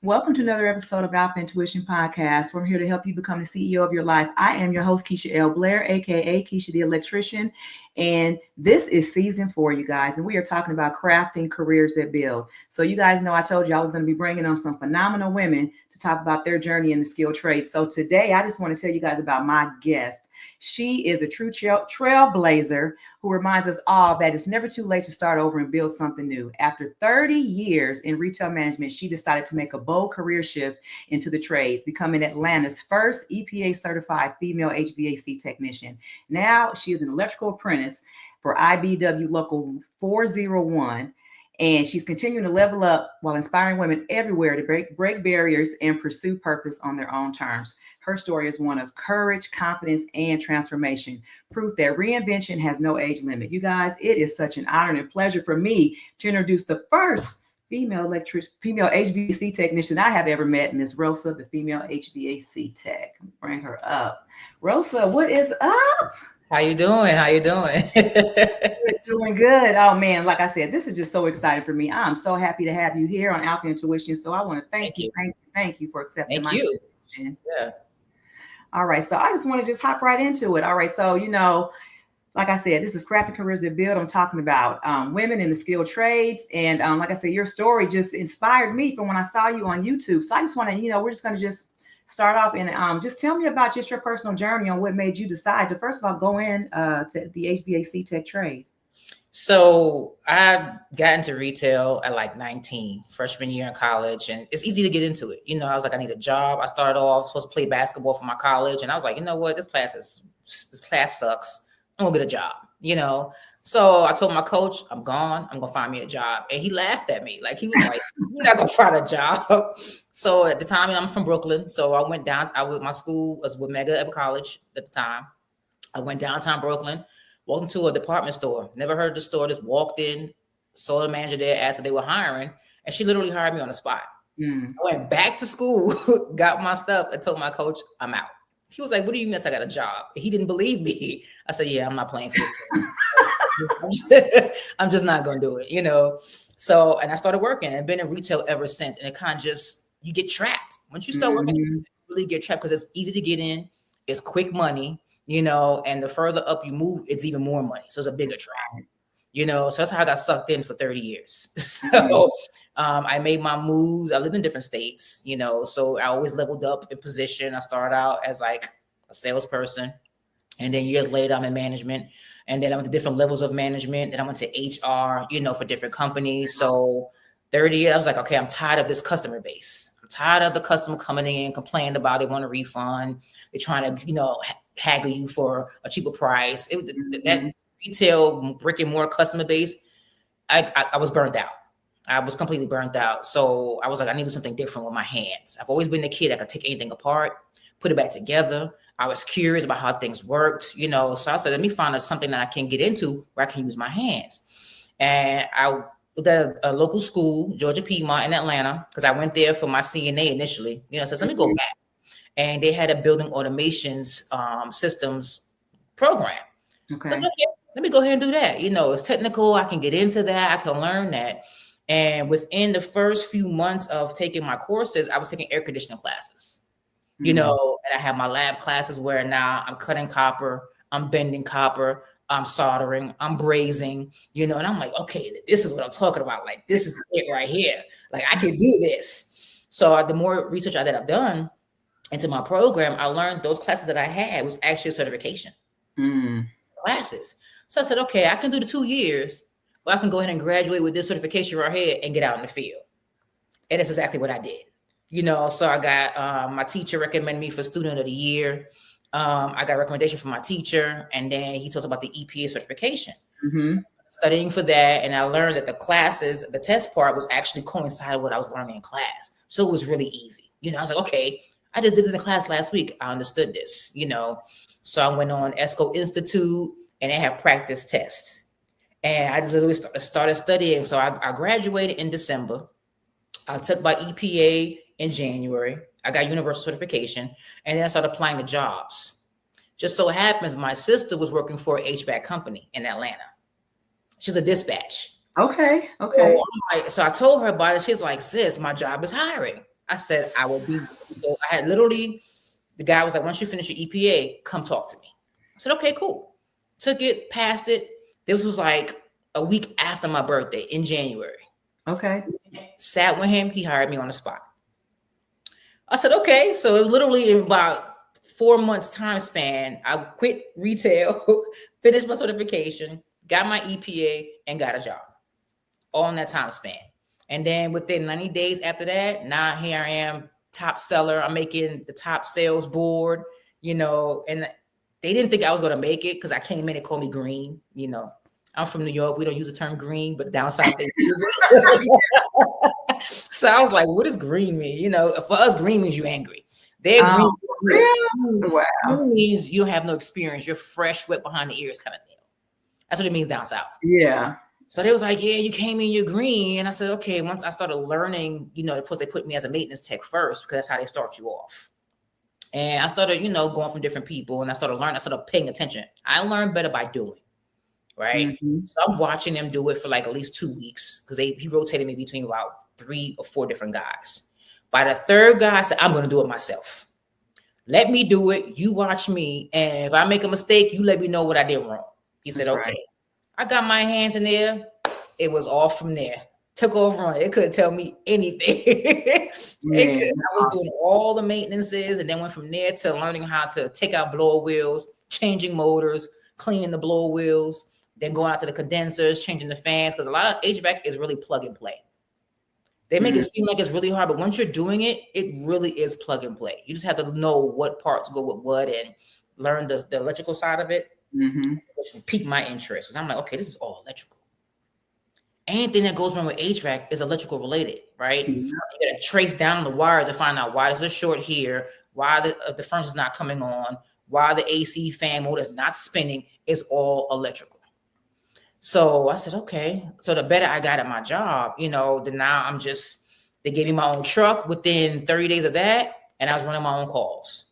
Welcome to another episode of Alpha Intuition Podcast. We're here to help you become the CEO of your life. I am your host, Keisha L. Blair, aka Keisha the Electrician. And this is season 4, you guys. And we are talking about crafting careers that build. So you guys know I told you I was going to be bringing on some phenomenal women to talk about their journey in the skilled trades. So today I just want to tell you guys about my guest. She is a true trailblazer who reminds us all that it's never too late to start over and build something new. After 30 years in retail management, she decided to make a bold career shift into the trades, becoming Atlanta's first EPA certified female HVAC technician. Now she is an electrical apprentice for IBEW Local 401. And she's continuing to level up while inspiring women everywhere to break barriers and pursue purpose on their own terms. Her story is one of courage, confidence, and transformation. Proof that reinvention has no age limit. You guys, it is such an honor and pleasure for me to introduce the first female HVAC technician I have ever met, Miss Rosa, the female HVAC tech. Bring her up. Rosa, what is up? How you doing? Doing good. Oh man, like I said, this is just so exciting for me. I'm so happy to have you here on Alpha Intuition. So I want to thank you for accepting my invitation. Yeah. All right. So I just want to hop right into it. All right. So, like I said, this is crafting careers that build. I'm talking about women in the skilled trades. And like I said, your story just inspired me from when I saw you on YouTube. So I just want to, we're just going to start off and just tell me about just your personal journey on what made you decide to, first of all, go in to the HVAC tech trade. So I got into retail at like 19, freshman year in college, and it's easy to get into it. I was like, I need a job. I started off supposed to play basketball for my college, and I was like, you know what, this class sucks. I'm gonna get a job. So I told my coach, I'm gone. I'm gonna find me a job, and he laughed at me. Like he was like, you're not gonna find a job. So at the time, I'm from Brooklyn, so I went down. My school was with Mega College at the time. I went downtown Brooklyn. Walked into a department store. Never heard of the store. Just walked in, saw the manager there, asked if they were hiring, and she literally hired me on the spot. I went back to school, got my stuff, and told my coach, I'm out. He was like, what do you mean I got a job? He didn't believe me. I said, yeah, I'm not playing for this. I'm just not going to do it, So, and I started working and been in retail ever since. And it kind of you get trapped. Once you start working, you really get trapped because it's easy to get in. It's quick money. And the further up you move, it's even more money. So it's a bigger trap, so that's how I got sucked in for 30 years. So I made my moves. I lived in different states, so I always leveled up in position. I started out as like a salesperson, and then years later I'm in management, and then I went to different levels of management. Then I went to HR, for different companies. So 30 years, I was like, okay, I'm tired of this customer base. I'm tired of the customer coming in, complaining about it, want a refund. They're trying to, haggle you for a cheaper price. That retail brick and mortar customer base, I was burnt out. I was completely burnt out. So I was like, I need to do something different with my hands. I've always been the kid that could take anything apart, put it back together. I was curious about how things worked, So I said, let me find something that I can get into where I can use my hands. And I was at a local school, Georgia Piedmont in Atlanta, because I went there for my CNA initially. So let me go back. And they had a building automations systems program. Okay. So I said, okay, let me go ahead and do that. It's technical. I can get into that. I can learn that. And within the first few months of taking my courses, I was taking air conditioning classes, and I have my lab classes where now I'm cutting copper, I'm bending copper, I'm soldering, I'm brazing, and I'm like, okay, this is what I'm talking about. Like, this is it right here. Like, I can do this. So the more research that I've done into my program, I learned those classes that I had was actually a certification classes. So I said, okay, I can do the 2 years, but I can go ahead and graduate with this certification right here and get out in the field. And that's exactly what I did. So I got my teacher recommended me for student of the year. I got a recommendation from my teacher, and then he told us about the EPA certification. Studying for that, and I learned that the classes, the test part was actually coincided with what I was learning in class. So it was really easy. I was like, okay, I just did this in class last week. I understood this, So I went on ESCO Institute, and they have practice tests. And I just literally started studying. So I graduated in December. I took my EPA in January. I got universal certification, and then I started applying to jobs. Just so happens my sister was working for an HVAC company in Atlanta. She was a dispatch. Okay. So I told her about it. She's like, sis, my job is hiring. I said, I will be. So I had literally, the guy was like, once you finish your EPA, come talk to me. I said, okay, cool. Took it, passed it. This was like a week after my birthday in January. Okay. Sat with him. He hired me on the spot. I said, okay. So it was literally in about 4 months time span. I quit retail, finished my certification, got my EPA, and got a job all in that time span. And then within 90 days after that, now here I am, top seller. I'm making the top sales board, and they didn't think I was going to make it because I came in and called me green. I'm from New York. We don't use the term green, but down south they use it. So I was like, what does green mean? For us, green means you're angry. They're green. Really? Wow. Green means you have no experience. You're fresh, wet behind the ears kind of thing. That's what it means down south. Yeah. So they was like, yeah, you came in, you're green. And I said, okay, once I started learning, of course, they put me as a maintenance tech first because that's how they start you off. And I started, going from different people, and I started learning, I started paying attention. I learned better by doing, right? Mm-hmm. So I'm watching them do it for like at least 2 weeks because he rotated me between about 3 or 4 different guys. By the third guy, I said, I'm going to do it myself. Let me do it. You watch me. And if I make a mistake, you let me know what I did wrong. He said, okay. Right. I got my hands in there. It was all from there. Took over on it. It couldn't tell me anything. I was doing all the maintenances and then went from there to learning how to take out blower wheels, changing motors, cleaning the blower wheels, then going out to the condensers, changing the fans. Because a lot of HVAC is really plug and play. They make it seem like it's really hard, but once you're doing it, it really is plug and play. You just have to know what parts go with what and learn the electrical side of it, which piqued my interest. I'm like, okay, this is all electrical. Anything that goes wrong with HVAC is electrical related, right? Mm-hmm. You got to trace down the wires to find out why there's a short here, why the furnace is not coming on, why the AC fan motor is not spinning. It's all electrical. So I said, okay. So the better I got at my job, then now they gave me my own truck within 30 days of that. And I was running my own calls.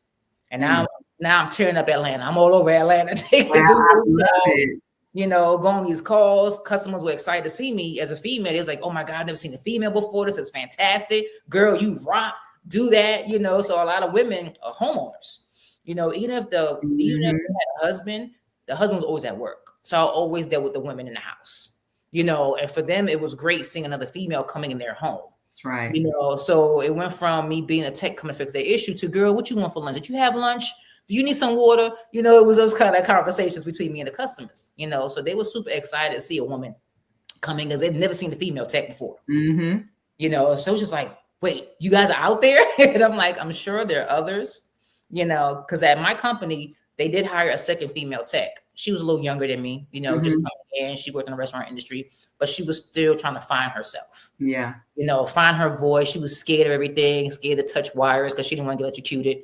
And now I'm tearing up Atlanta. I'm all over Atlanta. Going these calls. Customers were excited to see me as a female. It was like, oh my God, I've never seen a female before. This is fantastic. Girl, you rock. Do that, So a lot of women are homeowners. Even if they had a husband, the husband was always at work. So I always dealt with the women in the house, and for them, it was great seeing another female coming in their home. That's right. So it went from me being a tech coming to fix their issue to, girl, what you want for lunch? Did you have lunch? Do you need some water? It was those kind of conversations between me and the customers, so they were super excited to see a woman coming because they'd never seen the female tech before, so it's just like, wait, you guys are out there? And I'm like, I'm sure there are others, because at my company, they did hire a second female tech. She was a little younger than me, just coming in. She worked in the restaurant industry, but she was still trying to find herself. Yeah. Find her voice. She was scared of everything, scared to touch wires because she didn't want to get electrocuted,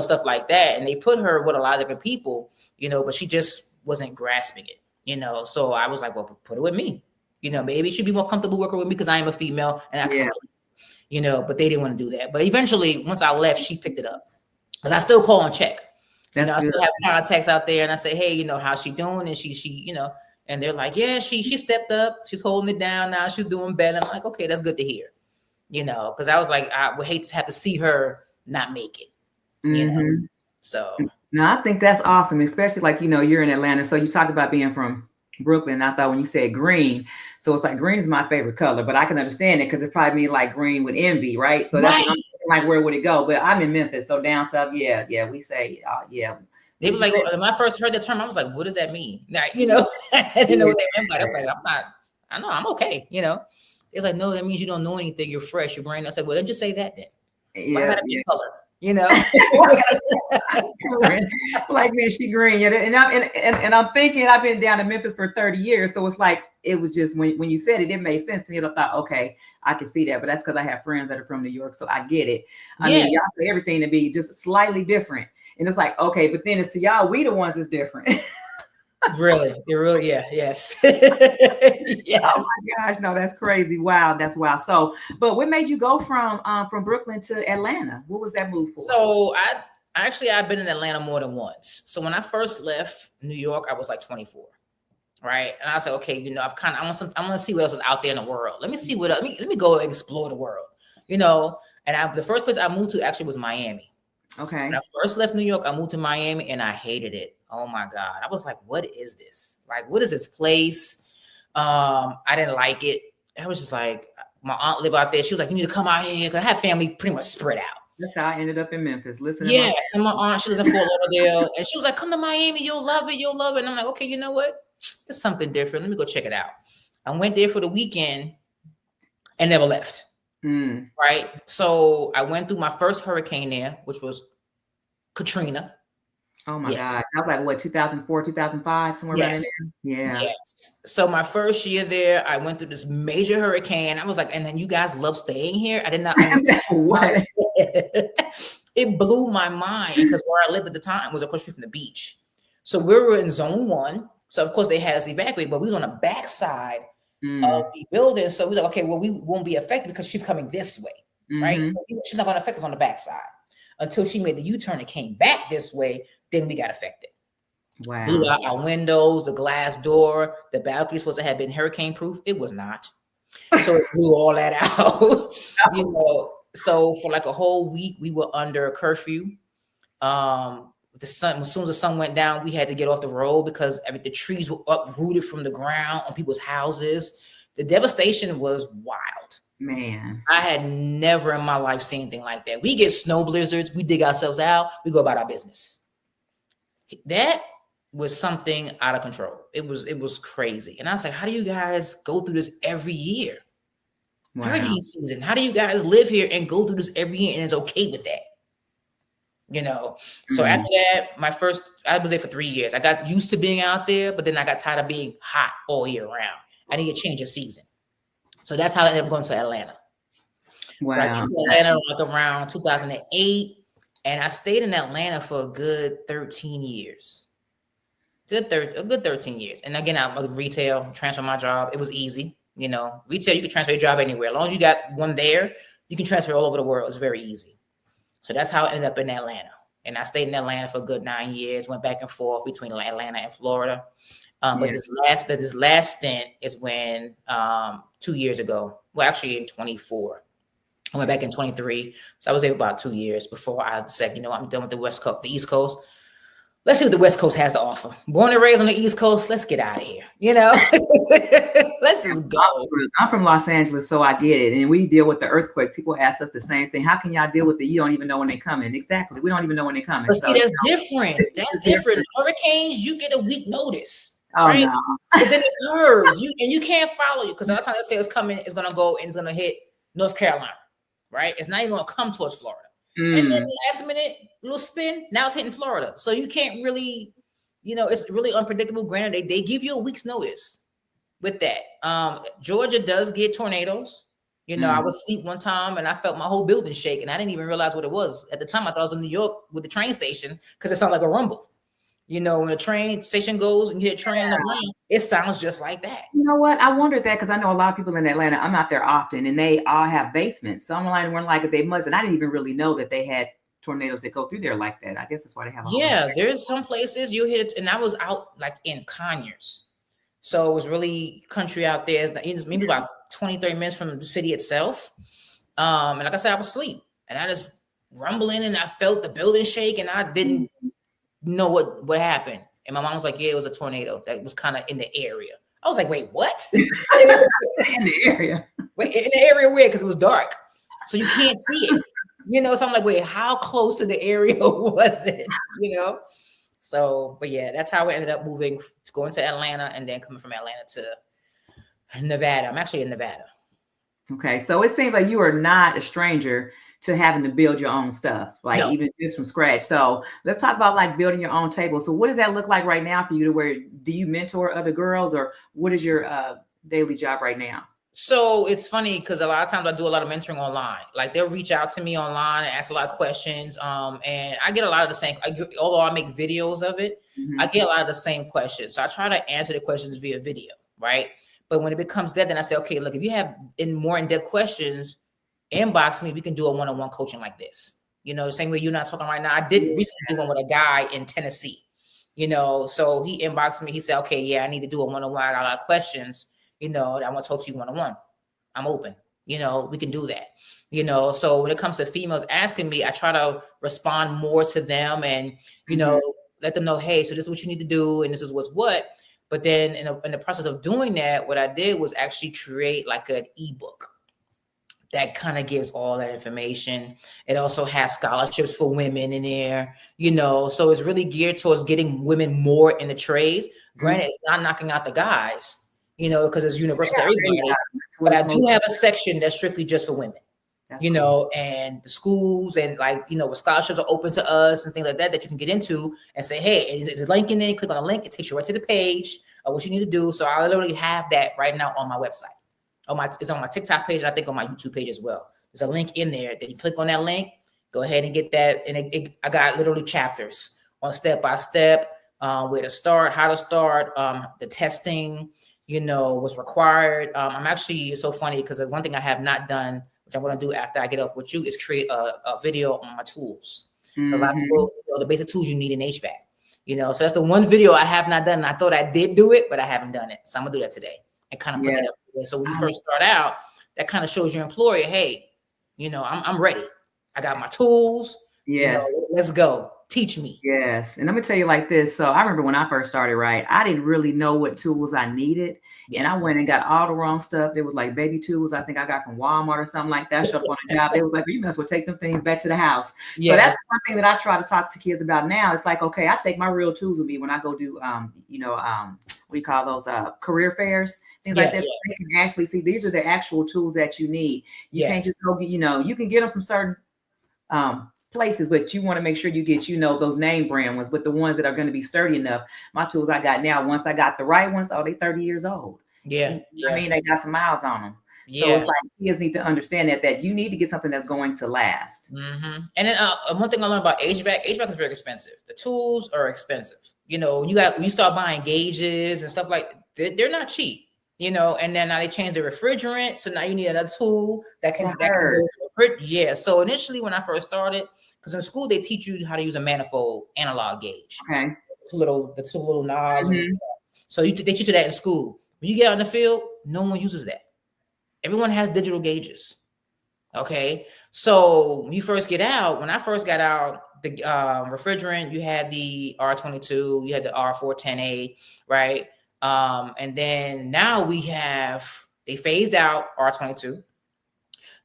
stuff like that. And they put her with a lot of different people, but she just wasn't grasping it, So I was like, well, put it with me. Maybe she'd be more comfortable working with me because I am a female and I can, but they didn't want to do that. But eventually, once I left, she picked it up because I still call and check. I still have contacts out there and I say, hey, how's she doing? And she, and they're like, yeah, she stepped up. She's holding it down now. She's doing better. I'm like, okay, that's good to hear, because I was like, I would hate to have to see her not make it, So. No, I think that's awesome, especially like, you're in Atlanta. So you talk about being from Brooklyn. I thought when you said green, so it's like green is my favorite color, but I can understand it because it probably means like green with envy, right? So that's like, where would it go? But I'm in Memphis, so down south, we say, They were like, when I first heard the term, I was like, what does that mean? Like, I didn't know what they meant by it. I was like, I know, I'm okay, It's like, no, that means you don't know anything. You're fresh, your brain. I said, well, then just say that then. Why gotta be a color? Like, man, she green. And I'm thinking I've been down in Memphis for 30 years. So it's like, it was just when you said it, it made sense to me. And I thought, okay, I can see that. But that's because I have friends that are from New York. So I get it. I mean, y'all say everything to be just slightly different. And it's like, okay, but then it's to y'all, we the ones that's different. Really, it really, yeah, yes, Oh yes. my gosh, no, that's crazy. Wow, that's wild. So, but what made you go from Brooklyn to Atlanta? What was that move for? So I've been in Atlanta more than once. So when I first left New York, I was like 24, right? And I said, okay, I want to see what else is out there in the world. Let me see what let me go explore the world, And the first place I moved to actually was Miami. Okay. When I first left New York, I moved to Miami and I hated it. Oh my God. I was like, what is this? Like, what is this place? I didn't like it. I was just like, my aunt lived out there. She was like, you need to come out here. Cause I have family pretty much spread out. That's how I ended up in Memphis. Listening. Yeah. So my aunt, she was in Fort Lauderdale and she was like, come to Miami. You'll love it. You'll love it. And I'm like, okay, you know what? It's something different. Let me go check it out. I went there for the weekend and never left. Right. So I went through my first hurricane there, which was Katrina. Oh my gosh. That was like what, 2004, 2005, somewhere around in there? Yeah. Yes. So my first year there, I went through this major hurricane. I was like, and then you guys love staying here? I did not understand what it blew my mind because where I lived at the time was across the street from the beach. So we were in zone 1. So of course they had us evacuate, but we was on the backside of the building. So we was like, okay, well, we won't be affected because she's coming this way, right? So she's not going to affect us on the backside. Until she made the U-turn and came back this way, then we got affected. Wow. Blew out our windows, the glass door, the balcony supposed to have been hurricane proof. It was not. So it blew all that out. So for like a whole week, we were under a curfew. As soon as the sun went down, we had to get off the road because the trees were uprooted from the ground on people's houses. The devastation was wild. Man, I had never in my life seen anything like that. We get snow blizzards, we dig ourselves out, we go about our business. That was something out of control. It was crazy. And I was like, how do you guys go through this every year? Wow. Hurricane season. How do you guys live here and go through this every year and it's okay with that? So after that, I was there for 3 years. I got used to being out there, but then I got tired of being hot all year round. I need to change of season. So that's how I ended up going to Atlanta. Wow. I came to Atlanta like around 2008, and I stayed in Atlanta for a good 13 years. A good 13 years. And again, I'm a retail, transfer my job. It was easy. Retail, you can transfer your job anywhere. As long as you got one there, you can transfer all over the world. It's very easy. So that's how I ended up in Atlanta. And I stayed in Atlanta for a good 9 years, went back and forth between Atlanta and Florida. But this last stint is when 2 years ago, well, actually in 24, I went back in 23. So I was there about 2 years before I said, I'm done with the West Coast, the East Coast. Let's see what the West Coast has to offer. Born and raised on the East Coast, let's get out of here. Let's just go. I'm from Los Angeles, so I get it. And we deal with the earthquakes. People ask us the same thing. How can y'all deal with you don't even know when they're coming? Exactly. We don't even know when they're coming. But see, that's different. That's different. Hurricanes, you get a week notice. Oh, right? No. But then it curves. You can't follow you because a lot of times they say it's coming, it's gonna go and it's gonna hit North Carolina, right? It's not even gonna come towards Florida. And then last minute, little spin, now it's hitting Florida. So you can't really, it's really unpredictable. Granted, they give you a week's notice with that. Georgia does get tornadoes. I was asleep one time and I felt my whole building shake and I didn't even realize what it was. At the time, I thought I was in New York with the train station because it sounded like a rumble. When a train station goes and you hear a train on the ground, it sounds just like that. You know what? I wondered that because I know a lot of people in Atlanta. I'm not there often, and they all have basements. So I'm like, if they must, and I didn't even really know that they had tornadoes that go through there like that. I guess that's why they have. There's some places you hit it, and I was out like in Conyers, so it was really country out there. It's maybe about 20-30 minutes from the city itself. And like I said, I was asleep, and I just rumbling, and I felt the building shake, and I didn't know what happened. And my mom was like, yeah, it was a tornado that was kind of in the area. I was like, wait, what? In the area. Wait, in the area where? Because it was dark. So you can't see it. So I'm like, wait, how close to the area was it? So, but yeah, that's how I ended up moving, going to Atlanta and then coming from Atlanta to Nevada. I'm actually in Nevada. Okay. So it seems like you are not a stranger to having to build your own stuff, even just from scratch. So let's talk about building your own table. So what does that look like right now for you do you mentor other girls or what is your daily job right now? So it's funny because a lot of times I do a lot of mentoring online. Like they'll reach out to me online and ask a lot of questions. And I get a lot of the same, although I make videos of it, I get a lot of the same questions. So I try to answer the questions via video, right? But when it becomes that, then I say, okay, look, if you have more in-depth questions, inbox me. We can do a one-on-one coaching like this. The same way you're not talking right now. I did recently do one with a guy in Tennessee. So he inboxed me. He said, okay, yeah, I need to do a one-on-one. I got a lot of questions. I want to talk to you one-on-one. I'm open. We can do that. So when it comes to females asking me, I try to respond more to them and, let them know, hey, so this is what you need to do. And this is what's what. But then in the process of doing that, what I did was actually create like an ebook that kind of gives all that information. It also has scholarships for women in there, so it's really geared towards getting women more in the trades. Granted, it's not knocking out the guys, because it's universal to everybody. But I do have a section that's strictly just for women, cool. And the schools and scholarships are open to us and things like that you can get into and say, hey, is a link in there? Click on a link. It takes you right to the page of what you need to do. So I literally have that right now on my website. It's on my TikTok page, and I think on my YouTube page as well. There's a link in there. Then you click on that link, go ahead and get that. And I got literally chapters on step-by-step, where to start, how to start, the testing, what's required. I'm actually, it's so funny because one thing I have not done, which I'm going to do after I get up with you, is create a video on my tools. A lot of people, the basic tools you need in HVAC. So that's the one video I have not done. I thought I did do it, but I haven't done it. So I'm going to do that today and kind of put it up. So when you first start out, that kind of shows your employer, hey, I'm ready. I got my tools. Yes. Let's go. Teach me. Yes. And I'm going to tell you like this. So I remember when I first started, right, I didn't really know what tools I needed. Yeah. And I went and got all the wrong stuff. There was like baby tools I think I got from Walmart or something like that. Showed up on a job. They was like, you must well take them things back to the house. Yes. So that's one thing that I try to talk to kids about now. It's like, okay, I take my real tools with me when I go do, what do you call those, career fairs, things like that. So they can actually see these are the actual tools that you need. You can't just go, you can get them from certain places, but you want to make sure you get, those name brand ones, but the ones that are going to be sturdy enough. My tools I got now, once I got the right ones, they 30 years old. Yeah. I mean, they got some miles on them. Yeah. So it's like kids need to understand that you need to get something that's going to last. Mm-hmm. And then one thing I learned about HVAC is very expensive. The tools are expensive. You start buying gauges and stuff like they're not cheap. And then now they changed the refrigerant. So now you need another tool that can go. Yeah. So initially when I first started, because in school they teach you how to use a manifold analog gauge. Okay. The two little knobs. Mm-hmm. So they teach you that in school. When you get out in the field, no one uses that. Everyone has digital gauges. Okay. So when you first get out, when I first got out, the refrigerant, you had the R22, you had the R410A, right? And then now they phased out R22.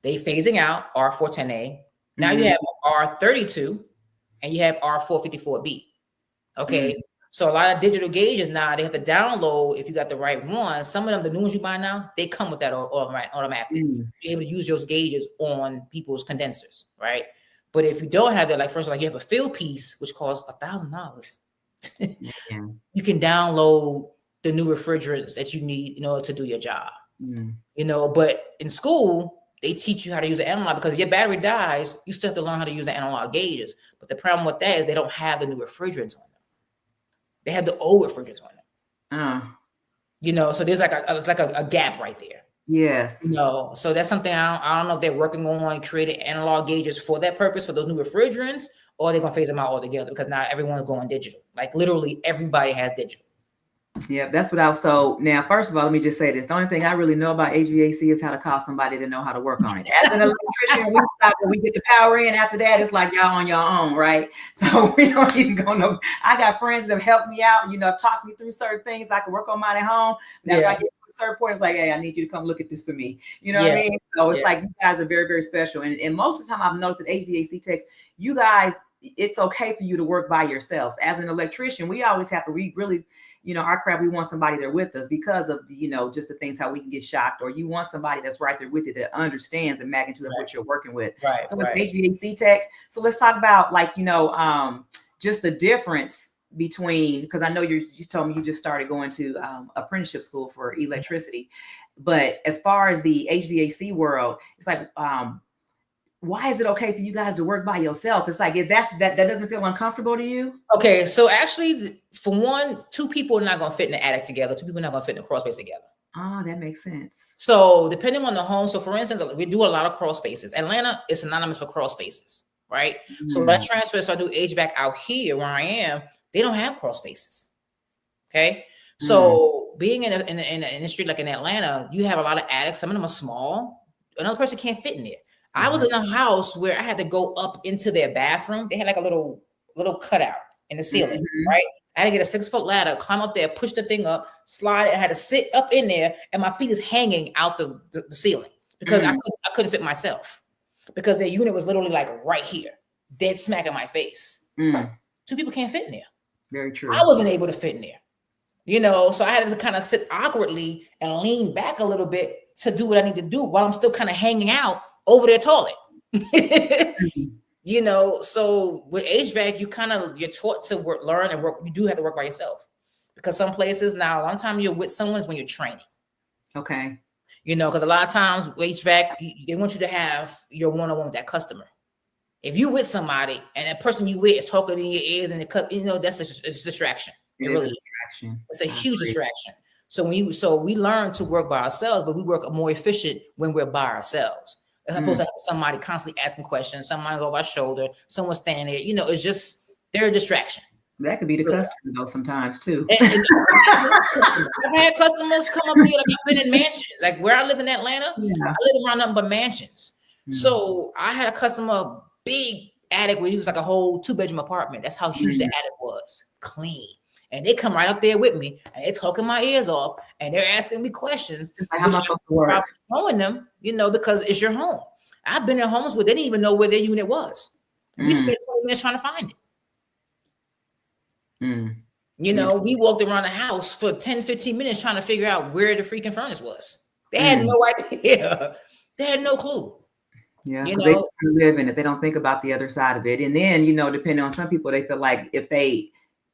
They phasing out R410A. Now you have R32 and you have R454B. Okay. So a lot of digital gauges now, they have to download if you got the right one. Some of them, the new ones you buy now, they come with that automatically. You're able to use those gauges on people's condensers, right? But if you don't have that, like first, you have a field piece, which costs $1,000. You can download the new refrigerants that you need in order to do your job. But in school, they teach you how to use the analog because if your battery dies, you still have to learn how to use the analog gauges. But the problem with that is they don't have the new refrigerants on them. They have the old refrigerants on them. So there's a gap right there. Yes. So that's something I don't know if they're working on creating analog gauges for that purpose for those new refrigerants, or they're gonna phase them out altogether because now everyone's going digital. Like literally everybody has digital. Yeah, that's what I was. So now, first of all, let me just say this. The only thing I really know about HVAC is how to call somebody to know how to work on it. As an electrician, we stop when we get the power in. After that, it's like y'all on your own, right? So we don't even go no. I got friends that have helped me out, talked me through certain things. I can work on mine at home. Now, if I get to a certain point, it's like, hey, I need you to come look at this for me. You know what I mean? So it's like you guys are very, very special. And most of the time I've noticed that HVAC techs, you guys, it's okay for you to work by yourselves. As an electrician, we always have to really, our craft, we want somebody there with us because of, just the things, how we can get shocked, or you want somebody that's right there with you that understands the magnitude of what you're working with. Right. So with HVAC tech, so let's talk about just the difference between, because I know you told me you just started going to apprenticeship school for electricity, but as far as the HVAC world, it's like, why is it okay for you guys to work by yourself? It's like, if that doesn't feel uncomfortable to you? Okay, so actually, for one, two people are not going to fit in the attic together. Two people are not going to fit in the crawl space together. Oh, that makes sense. So depending on the home, so for instance, we do a lot of crawl spaces. Atlanta is synonymous for crawl spaces, right? So when I transfer, so I do HVAC out here where I am, they don't have crawl spaces. Okay, so being in an industry like in Atlanta, you have a lot of attics. Some of them are small. Another person can't fit in there. I was in a house where I had to go up into their bathroom. They had like a little cutout in the ceiling, right? I had to get a 6-foot ladder, climb up there, push the thing up, slide it. I had to sit up in there, and my feet is hanging out the ceiling because I couldn't fit myself because their unit was literally like right here, dead smack in my face. Two people can't fit in there. Very true. I wasn't able to fit in there, you know, so I had to kind of sit awkwardly and lean back a little bit to do what I need to do while I'm still kind of hanging out over their toilet. You know, so with HVAC, you're taught to learn and work. You do have to work by yourself because some places now, a lot of time you're with someone is when you're training. Okay. You know, because a lot of times HVAC, they want you to have your one-on-one with that customer. If you with somebody and that person you with is talking in your ears and you know, that's a distraction. It really is. It's a huge distraction. So we learn to work by ourselves, but we work more efficient when we're by ourselves. As opposed to somebody constantly asking questions, somebody over our shoulder, someone standing there, you know, it's just, they're a distraction. That could be the customer though sometimes too. And I've had customers come up here, like I've been in mansions, like where I live in Atlanta, I live around nothing but mansions. So I had a customer, big attic where it was like a whole 2-bedroom apartment. That's how huge the attic was, clean. And they come right up there with me and they're talking my ears off and they're asking me questions. Like, how am I supposed to work? I'm showing them, you know, because it's your home. I've been in homes where they didn't even know where their unit was. We spent 20 minutes trying to find it. You know, we walked around the house for 10, 15 minutes trying to figure out where the freaking furnace was. They had no idea. They had no clue. Yeah, you know, they live in it. They don't think about the other side of it. And then, you know, depending on some people, they feel like if they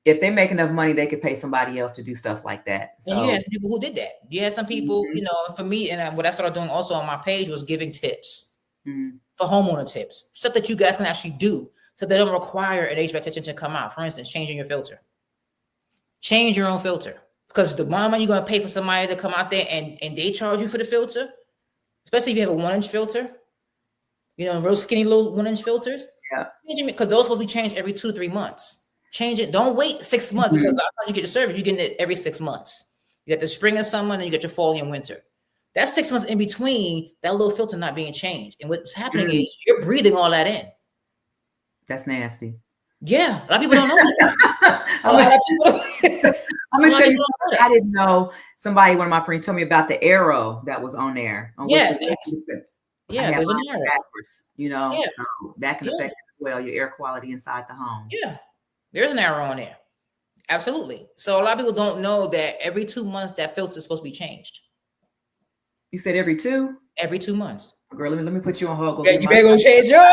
make enough money, they could pay somebody else to do stuff like that. So, and you had some people who did that. You had some people, you know, for me, and what I started doing also on my page was giving tips for homeowner tips, stuff that you guys can actually do so they don't require an HVAC technician to come out. For instance, changing your filter. Change your own filter. Because the amount of money you're going to pay for somebody to come out there and they charge you for the filter, especially if you have a 1-inch filter, you know, real skinny little 1-inch filters. Yeah. Because those supposed to be changed every 2 to 3 months. Change it. Don't wait 6 months because a lot of times you get your service, you're getting it every 6 months. You get the spring and summer, and you get your fall and winter. That's 6 months in between that little filter not being changed. And what's happening is you're breathing all that in. That's nasty. Yeah, a lot of people don't know that. I'm gonna tell you, I didn't know. One of my friends told me about the arrow that was on there. Yes. Yeah, there's an arrow. Backwards, you know, so that can affect as well your air quality inside the home. Yeah, there's an arrow on there. Absolutely. So a lot of people don't know that every 2 months that filter is supposed to be changed. You said every 2? Every 2 months. Girl, let me put you on hold. Yeah, you better go change yours.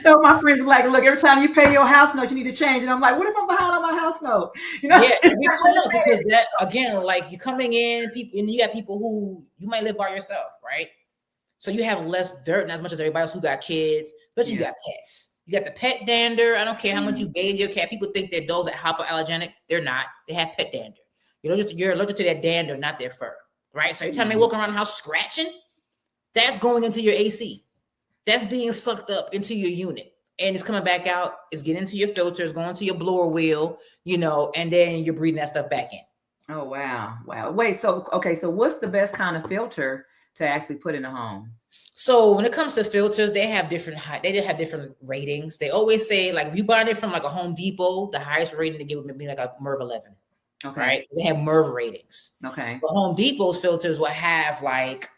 No, my friends are like, look, every time you pay your house note, you need to change. And I'm like, what if I'm behind on my house note? You know? Yeah, because that again, like you're coming in, people, and you got people who you might live by yourself, right? So you have less dirt, not as much as everybody else who got kids, but you got pets. You got the pet dander. I don't care how much you bathe your cat. People think that those are hypoallergenic. They're not. They have pet dander. You're allergic to their dander, not their fur, right? So every time they walk around the house scratching, that's going into your AC. That's being sucked up into your unit. And it's coming back out. It's getting into your filters, going to your blower wheel, you know, and then you're breathing that stuff back in. Oh, wow. Wow. Wait, so what's the best kind of filter to actually put in a home? So when it comes to filters, they have different ratings. They always say, like, if you buy it from like a Home Depot, the highest rating they give would be like a MERV 11. Okay. Right? They have MERV ratings. Okay. But Home Depot's filters will have like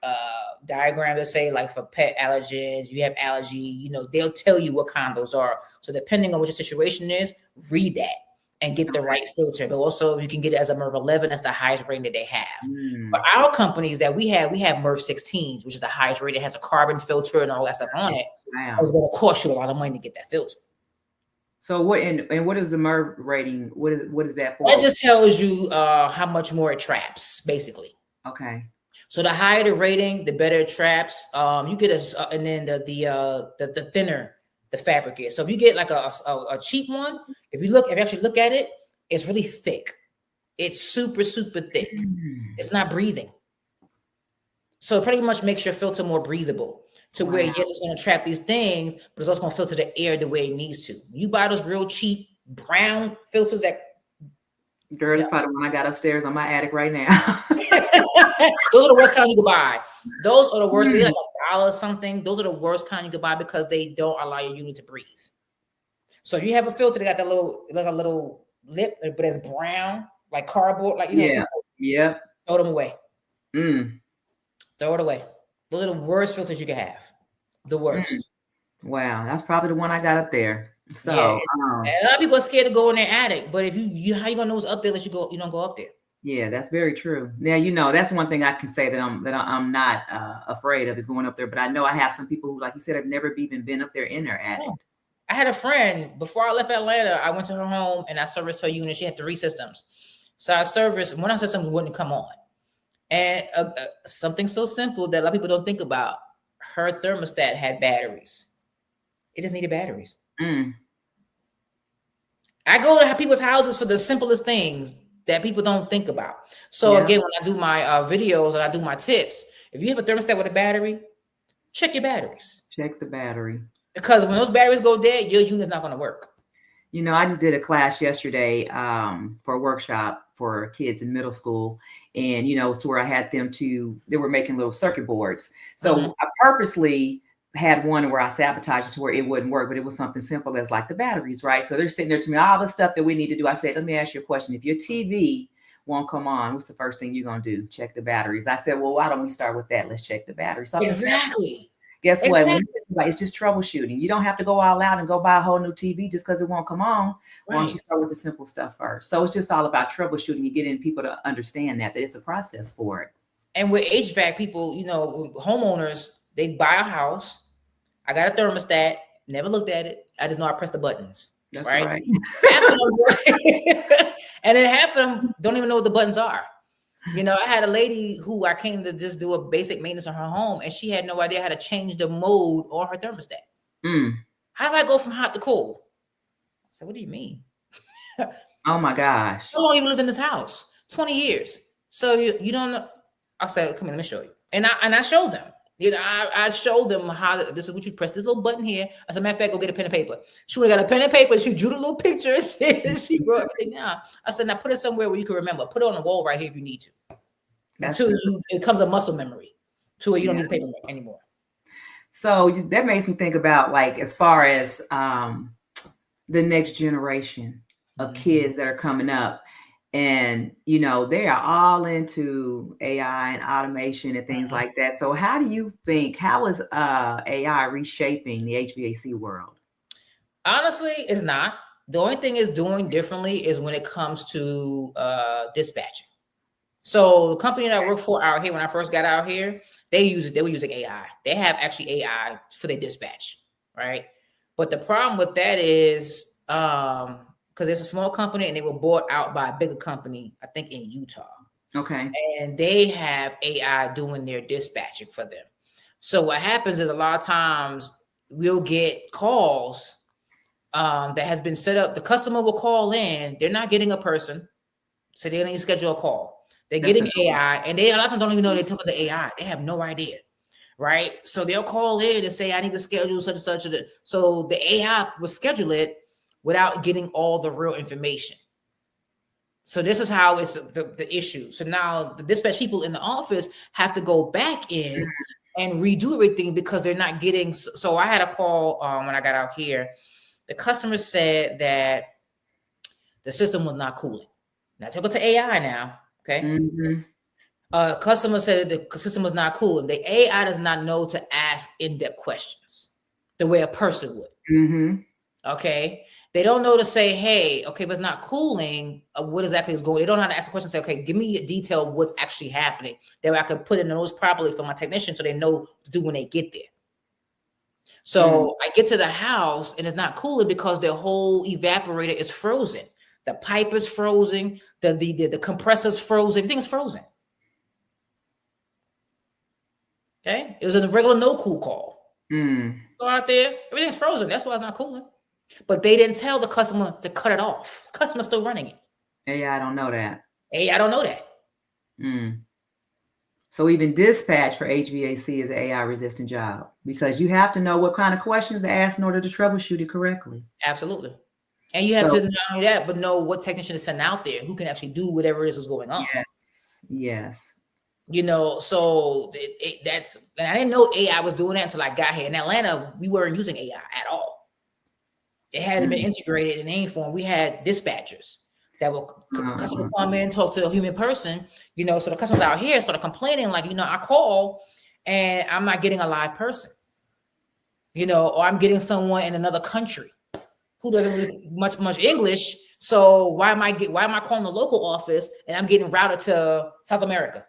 diagrams that say like for pet allergens, you have allergy, you know, they'll tell you what kind those are. So depending on what your situation is, read that and get the right filter. But also you can get it as a MERV 11. That's the highest rating that they have. But our companies that we have MERV 16s, which is the highest rating. It has a carbon filter and all that stuff on it. Wow. It's going to cost you a lot of money to get that filter. So and what is the MERV rating? What is that for? That just tells you how much more it traps, basically. Okay. So the higher the rating, the better it traps. You get and then the thinner the fabric is. So if you get like a cheap one, if you actually look at it, it's really thick. It's super, super thick. It's not breathing. So it pretty much makes your filter more breathable to where, yes, it's going to trap these things, but it's also going to filter the air the way it needs to. You buy those real cheap brown filters that... Girl, that's probably the one I got upstairs on my attic right now. Those are the worst kind you could buy. Those are the worst. They're like $1 or something. Those are the worst kind you could buy because they don't allow your unit to breathe. So if you have a filter that got that little, like a little lip, but it's brown, like cardboard, like, you know. Yeah. Throw them away. Throw it away. Those are the worst filters you can have. The worst. Wow, that's probably the one I got up there. So a lot of people are scared to go in their attic, but if you how you gonna know it's up there unless you don't go up there? Yeah, that's very true. Now, that's one thing I can say that I'm not afraid of is going up there. But I know I have some people who, like you said, have never even been up there in their attic. Oh. I had a friend before I left Atlanta. I went to her home and I serviced her unit. She had 3 systems. So I serviced one of her systems wouldn't come on. And something so simple that a lot of people don't think about. Her thermostat had batteries. It just needed batteries. I go to people's houses for the simplest things that people don't think about. So again, when I do my videos and I do my tips, if you have a thermostat with a battery, check your batteries. Check the battery. Because when those batteries go dead, your unit's not going to work. I just did a class yesterday for a workshop for kids in middle school. And, it's where I had them they were making little circuit boards. So I purposely had one where I sabotaged it to where it wouldn't work, but it was something simple as like the batteries, right? So they're sitting there to me, all the stuff that we need to do. I said, let me ask you a question. If your TV won't come on, what's the first thing you're going to do? Check the batteries. I said, well, why don't we start with that? Let's check the batteries. So exactly. Guess what? It's just troubleshooting. You don't have to go all out and go buy a whole new TV just because it won't come on. Why don't you start with the simple stuff first? So it's just all about troubleshooting. You getting people to understand that it's a process for it. And with HVAC people, homeowners, they buy a house. I got a thermostat, never looked at it. I just know I press the buttons. That's right. And then half of them don't even know what the buttons are. I had a lady who I came to just do a basic maintenance on her home, and she had no idea how to change the mode on her thermostat. How do I go from hot to cool? I said, what do you mean? Oh my gosh. How long you lived in this house? 20 years. So you don't know. I said, come here, let me show you. And I showed them. I showed them how this is what you press this little button here. As a matter of fact, go get a pen and paper. She would have got a pen and paper. She drew the little picture and she wrote everything down. I said, now put it somewhere where you can remember. Put it on the wall right here if you need to. Until it becomes a muscle memory to where you don't need paper anymore. So that makes me think about, like, as far as the next generation of kids that are coming up. And, they are all into AI and automation and things like that. So how is AI reshaping the HVAC world? Honestly, it's not. The only thing it's doing differently is when it comes to dispatching. So the company that I work for out here, when I first got out here, they were using AI. They have actually AI for their dispatch, right? But the problem with that is, because it's a small company and they were bought out by a bigger company, I think in Utah. Okay. And they have AI doing their dispatching for them. So what happens is a lot of times we'll get calls that has been set up. The customer will call in. They're not getting a person. So they need to schedule a call. They're getting AI, and they a lot of times don't even know they took the AI. They have no idea, right? So they'll call in and say, I need to schedule such and such. So the AI will schedule it without getting all the real information. So this is how it's the issue. So now the dispatch people in the office have to go back in and redo everything because they're not getting. So I had a call when I got out here. The customer said that the system was not cooling. Now take it to AI now. Okay. Customer said that the system was not cool. The AI does not know to ask in-depth questions the way a person would. Okay. They don't know to say, hey, okay, if it's not cooling, what exactly is going on? They don't know how to ask a question and say, okay, give me a detail of what's actually happening. That way I could put in the notes properly for my technician so they know what to do when they get there. So I get to the house and it's not cooling because the whole evaporator is frozen. The pipe is frozen. The compressor's frozen. Everything's frozen. Okay. It was a regular no cool call. Go out there. Everything's frozen. That's why it's not cooling. But they didn't tell the customer to cut it off. The customer's still running it. AI don't know that. AI don't know that. So even dispatch for HVAC is an AI resistant job because you have to know what kind of questions to ask in order to troubleshoot it correctly. Absolutely. And you have to not only that, but know what technician to send out there who can actually do whatever it is going on. Yes. You know, so that's, and I didn't know AI was doing that until I got here. In Atlanta, we weren't using AI at all. It hadn't been integrated in any form. We had dispatchers that will customer come in, talk to a human person, you know, so the customers out here started complaining, like, you know, I call and I'm not getting a live person, you know, or I'm getting someone in another country who doesn't really much English. So why am I calling the local office and I'm getting routed to South America?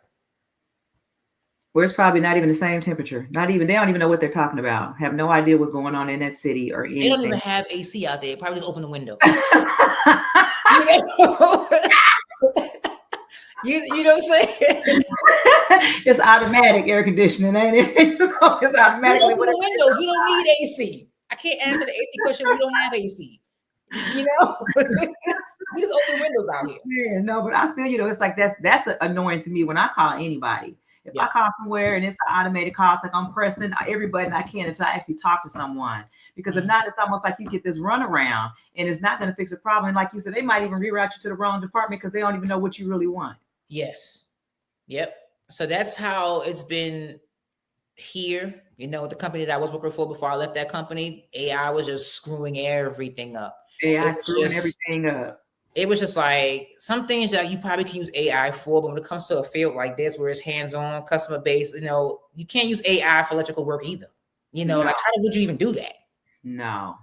Where it's probably not even the same temperature. They don't even know what they're talking about. Have no idea what's going on in that city or anything. They don't even have AC out there. Probably just open the window. You know what I'm saying? It's automatic air conditioning, ain't it? It's automatically. We open the windows. We don't need AC. I can't answer the AC question. We don't have AC. You know, we just open windows out here. Yeah, no, but I feel, you know, it's like that's annoying to me when I call anybody. If I call somewhere and it's an automated call, it's like I'm pressing every button I can until I actually talk to someone. Because if not, it's almost like you get this runaround and it's not going to fix the problem. And like you said, they might even reroute you to the wrong department because they don't even know what you really want. Yes. Yep. So that's how it's been here. You know, the company that I was working for before I left that company, AI was just screwing everything up. AI screwing everything up. It was just like some things that you probably can use AI for, but when it comes to a field like this where it's hands-on, customer based, you know, you can't use AI for electrical work either. You know, like how would you even do that? No.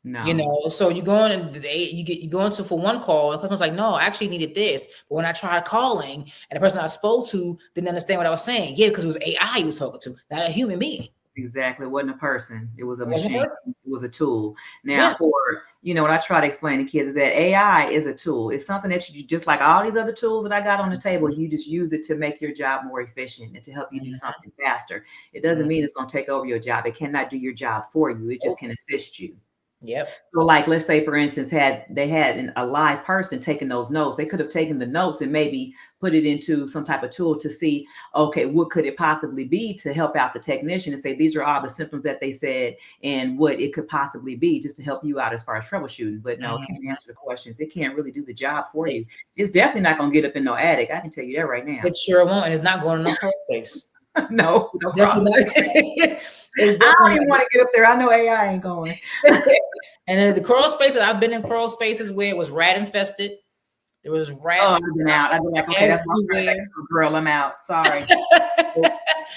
You know, so you go in and you go into for one call, and the customer's like, no, I actually needed this. But when I tried calling and the person I spoke to didn't understand what I was saying, because it was AI he was talking to, not a human being. Exactly. It wasn't a person. It was a machine. It was a tool. Now, for, you know, what I try to explain to kids is that AI is a tool. It's something that you just like all these other tools that I got on the table. You just use it to make your job more efficient and to help you do something faster. It doesn't mean it's going to take over your job. It cannot do your job for you. It just can assist you. Yep. So like, let's say, for instance, they had a live person taking those notes. They could have taken the notes and maybe put it into some type of tool to see, okay, what could it possibly be to help out the technician and say, these are all the symptoms that they said and what it could possibly be just to help you out as far as troubleshooting. But no, it can't answer the questions. It can't really do the job for you. It's definitely not going to get up in no attic. I can tell you that right now. It sure won't. And it's not going in no crawl space. No definitely I don't even want to get up there. I know AI ain't going. And then the crawl spaces, I've been in crawl spaces where it was rat infested. There was rat. Oh, I've been out. I've been like, okay, that's my girl. I'm out. Sorry.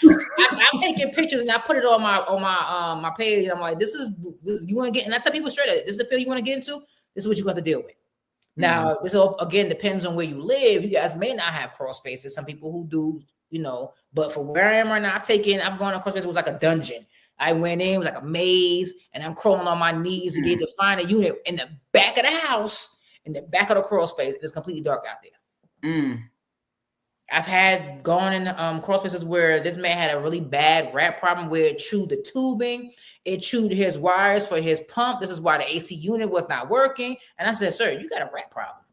I'm taking pictures and I put it on my page. And I'm like, this you want to get, and I tell people straight up, this is the field you want to get into. This is what you have to deal with. Now, this all again depends on where you live. You guys may not have crawl spaces. Some people who do, you know, but for where I am right now, I've gone on crawl space. It was like a dungeon. I went in, it was like a maze, and I'm crawling on my knees to get to find a unit in the back of the house, in the back of the crawl space. It's completely dark out there. I've had gone in crawl spaces where this man had a really bad rat problem where it chewed the tubing, it chewed his wires for his pump. This is why the AC unit was not working. And I said, sir, you got a rat problem.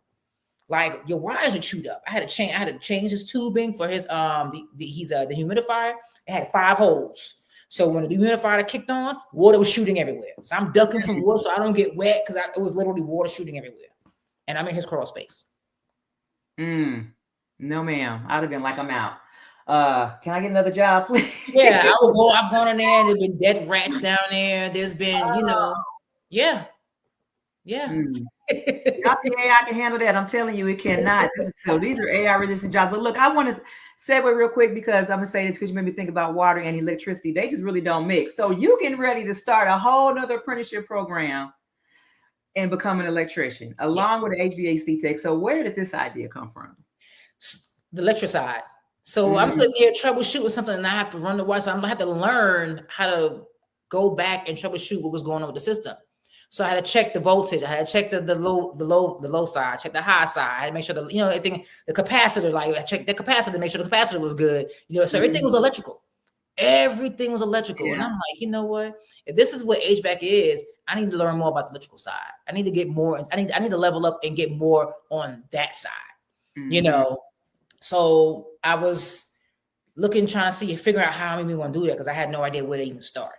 Like your wires are chewed up. I had to change his tubing for his he's the humidifier. It had 5 holes. So when the humidifier kicked on, water was shooting everywhere. So I'm ducking from water so I don't get wet because it was literally water shooting everywhere. And I'm in his crawl space. No, ma'am. I'd have been like, I'm out. Can I get another job, please? Yeah, I've gone in there and there's been dead rats down there. There's been, you know, yeah. AI can handle that. I'm telling you, it cannot. So these are AI resistant jobs. But look, I want to segue real quick because I'm gonna say this because you made me think about water and electricity. They just really don't mix. So you getting ready to start a whole nother apprenticeship program and become an electrician along with the HVAC tech. So where did this idea come from? The electric side. So I'm sitting here troubleshooting something and I have to run the wire. So I'm gonna have to learn how to go back and troubleshoot what was going on with the system. So I had to check the voltage. I had to check the low side, check the high side. I had to make sure everything, the capacitor, like I checked the capacitor to make sure the capacitor was good. So everything was electrical. Everything was electrical. And I'm like, you know what? If this is what HVAC is, I need to learn more about the electrical side. I need to get more. I need to level up and get more on that side. So I was trying to figure out how I'm even going to do that, because I had no idea where to even start.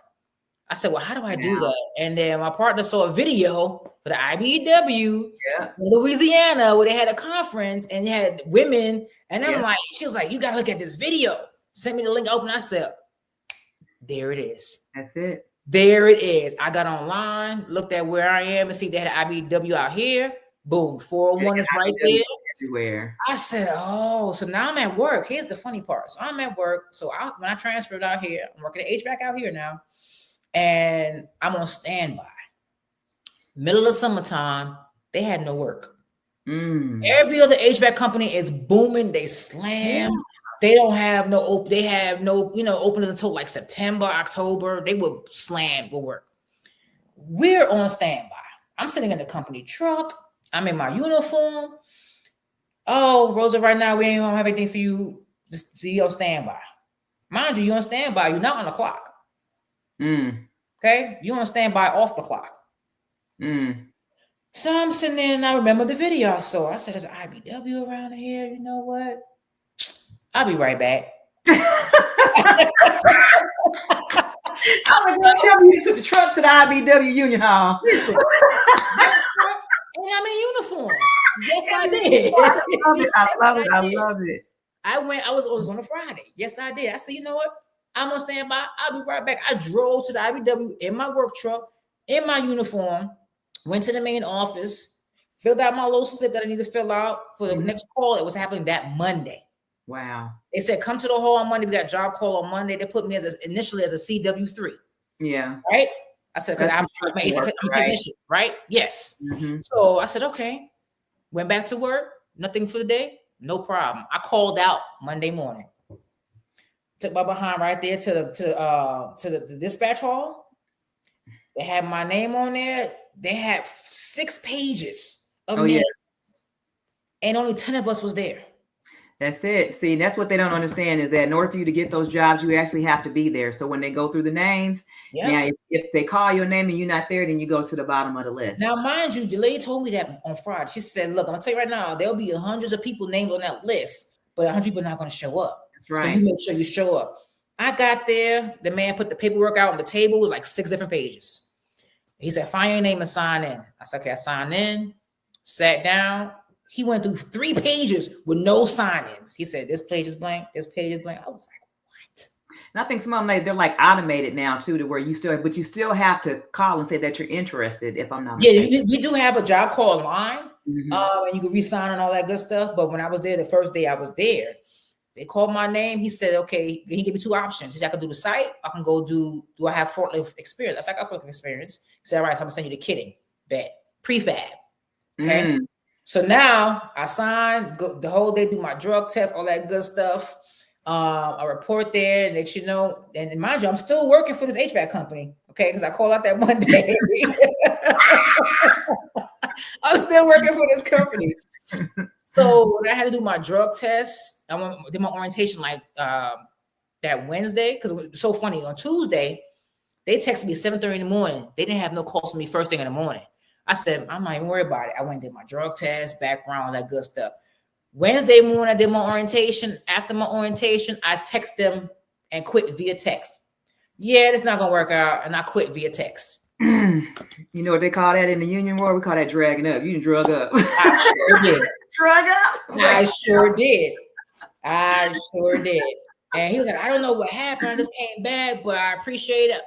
I said, well, how do I do that? And then my partner saw a video for the IBEW in Louisiana, where they had a conference and they had women. And I'm like, she was like, you got to look at this video. Send me the link, open. I said, there it is. That's it. There it is. I got online, looked at where I am and see they had IBEW out here. Boom, 401 is right there. Everywhere. I said, oh, so now I'm at work. Here's the funny part. So I'm at work. So when I transferred out here, I'm working at HVAC out here now. And I'm on standby. Middle of summertime, they had no work. Every other HVAC company is booming. They slam. They don't have no open. They have no, opening until like September, October. They would slam with work. We're on standby. I'm sitting in the company truck. I'm in my uniform. Oh, Rosa, right now we ain't gonna have anything for you. Just be on standby. Mind you, you're on standby. You're not on the clock. Okay, you want to stand by off the clock. So I'm sitting there and I remember the video I saw. I said, there's an IBEW around here. You know what? I'll be right back. I was going to tell you took the truck to the IBEW Union Hall. Listen, I'm in uniform. Yes, I did. I love it. I was on a Friday. Yes, I did. I said, you know what? I'm gonna stand by. I'll be right back. I drove to the IBEW in my work truck, in my uniform, went to the main office, filled out my little slip that I need to fill out for the next call. It was happening that Monday. Wow. They said, come to the hall on Monday. We got job call on Monday. They put me initially as a CW3. Yeah. Right? I said, because I'm a technician, right? Yes. So I said, okay. Went back to work. Nothing for the day. No problem. I called out Monday morning. Took my behind right there to the dispatch hall. They had my name on there. They had 6 pages of names. And only 10 of us was there. That's it. See, that's what they don't understand, is that in order for you to get those jobs, you actually have to be there. So when they go through the names, now if they call your name and you're not there, then you go to the bottom of the list. Now, mind you, the lady told me that on Friday. She said, look, I'm gonna tell you right now, there'll be hundreds of people named on that list, but 100 people are not gonna show up. That's right. So you make sure you show up. I got there. The man put the paperwork out on the table. It was like 6 different pages. He said, find your name and sign in. I said, okay, I signed in, sat down. He went through 3 pages with no sign-ins. He said, this page is blank, this page is blank. I was like, what? And I think some of them, they're like automated now too, to where you still have to call and say that you're interested, if I'm not mistaken. Yeah, we do have a job call line, and you can re-sign and all that good stuff. But when I was there, the first day I was there, they called my name. He said, okay, he gave me 2 options. He said, I can do the site. I can go do I have forklift experience? I said, I got forklift experience. He said, all right, so I'm going to send you the kitting, bet, prefab. Okay. So now I signed, go the whole day, do my drug test, all that good stuff. I report there, next you know, and mind you, I'm still working for this HVAC company, okay? Because I called out that Monday. I'm still working for this company. So when I had to do my drug test, I did my orientation like that Wednesday, because it was so funny. On Tuesday, they texted me at 7:30 in the morning. They didn't have no calls for me first thing in the morning. I said, I'm not even worried about it. I went and did my drug test, background, all that good stuff. Wednesday morning, I did my orientation. After my orientation, I text them and quit via text. Yeah, it's not going to work out. And I quit via text. You know what they call that in the union world? We call that dragging up. You done drug up. I sure did. Drug up? I sure did. I sure did. And he was like, I don't know what happened. I just came back, but I appreciate it.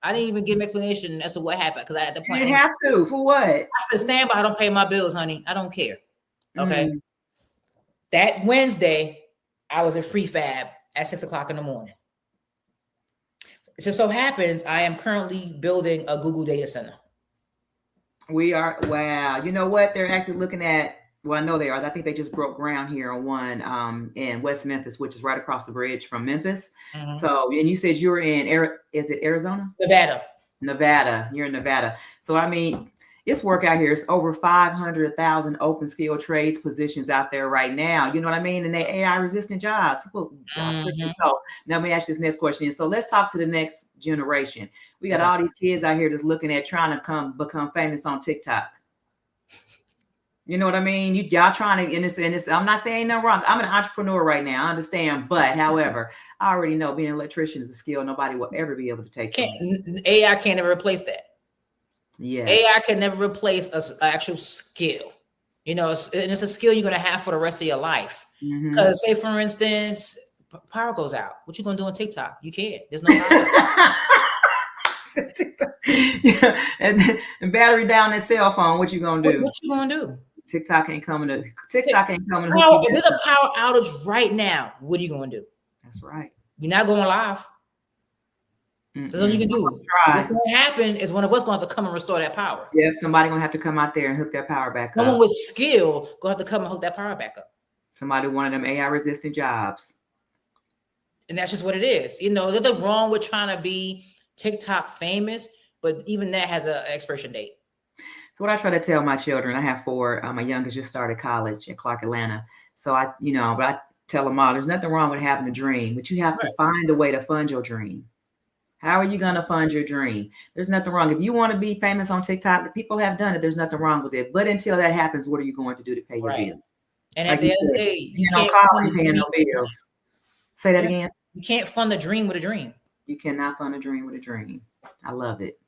I didn't even give an explanation as to what happened, because I had the point. You didn't have to. For what? I said, stand by. I don't pay my bills, honey. I don't care. Okay. That Wednesday, I was at prefab at 6 o'clock in the morning. It just so happens I am currently building a Google data center. We are. Wow. You know what? They're actually looking at Well, I know they are. I think they just broke ground here on one in West Memphis, which is right across the bridge from Memphis. Mm-hmm. So, and you said you're in, is it Arizona? Nevada. Nevada. You're in Nevada. So, I mean, it's work out here. It's over 500,000 open skill trades positions out there right now. You know what I mean? And they AI resistant jobs. People, Mm-hmm. so now let me ask this next question. So let's talk to the next generation. We got Okay. all these kids out here just looking at trying to become famous on TikTok. You know what I mean? Y'all trying to, and it's, I'm not saying nothing wrong. I'm an entrepreneur right now. I understand. But however, I already know being an electrician is a skill nobody will ever be able to take from you. AI can't ever replace that. Yes. AI can never replace an actual skill. You know, and it's a skill you're going to have for the rest of your life. Because say, for instance, power goes out. What you going to do on TikTok? You can't. There's no power. Yeah. And battery down that cell phone. What you going to do? What you going to do? TikTok ain't coming to If there's a power outage right now, what are you going to do? That's right. You're not going live. There's nothing you can do. What's going to happen is one of us going to have to come and restore that power. Yeah, somebody going to have to come out there and hook that power back up. Someone with skill going to have to come and hook that power back up. Somebody one of them AI resistant jobs. And that's just what it is. You know, there's nothing wrong with trying to be TikTok famous, but even that has an expiration date. So what I try to tell my children, I have 4. My youngest just started college at Clark Atlanta. So I tell them all, there's nothing wrong with having a dream, but you have to find a way to fund your dream. How are you going to fund your dream? There's nothing wrong. If you want to be famous on TikTok, the people have done it. There's nothing wrong with it. But until that happens, what are you going to do to pay your bills? And at the end of the day, you can't fund paying no bills. Say that again. You can't fund a dream with a dream. You cannot fund a dream with a dream. I love it.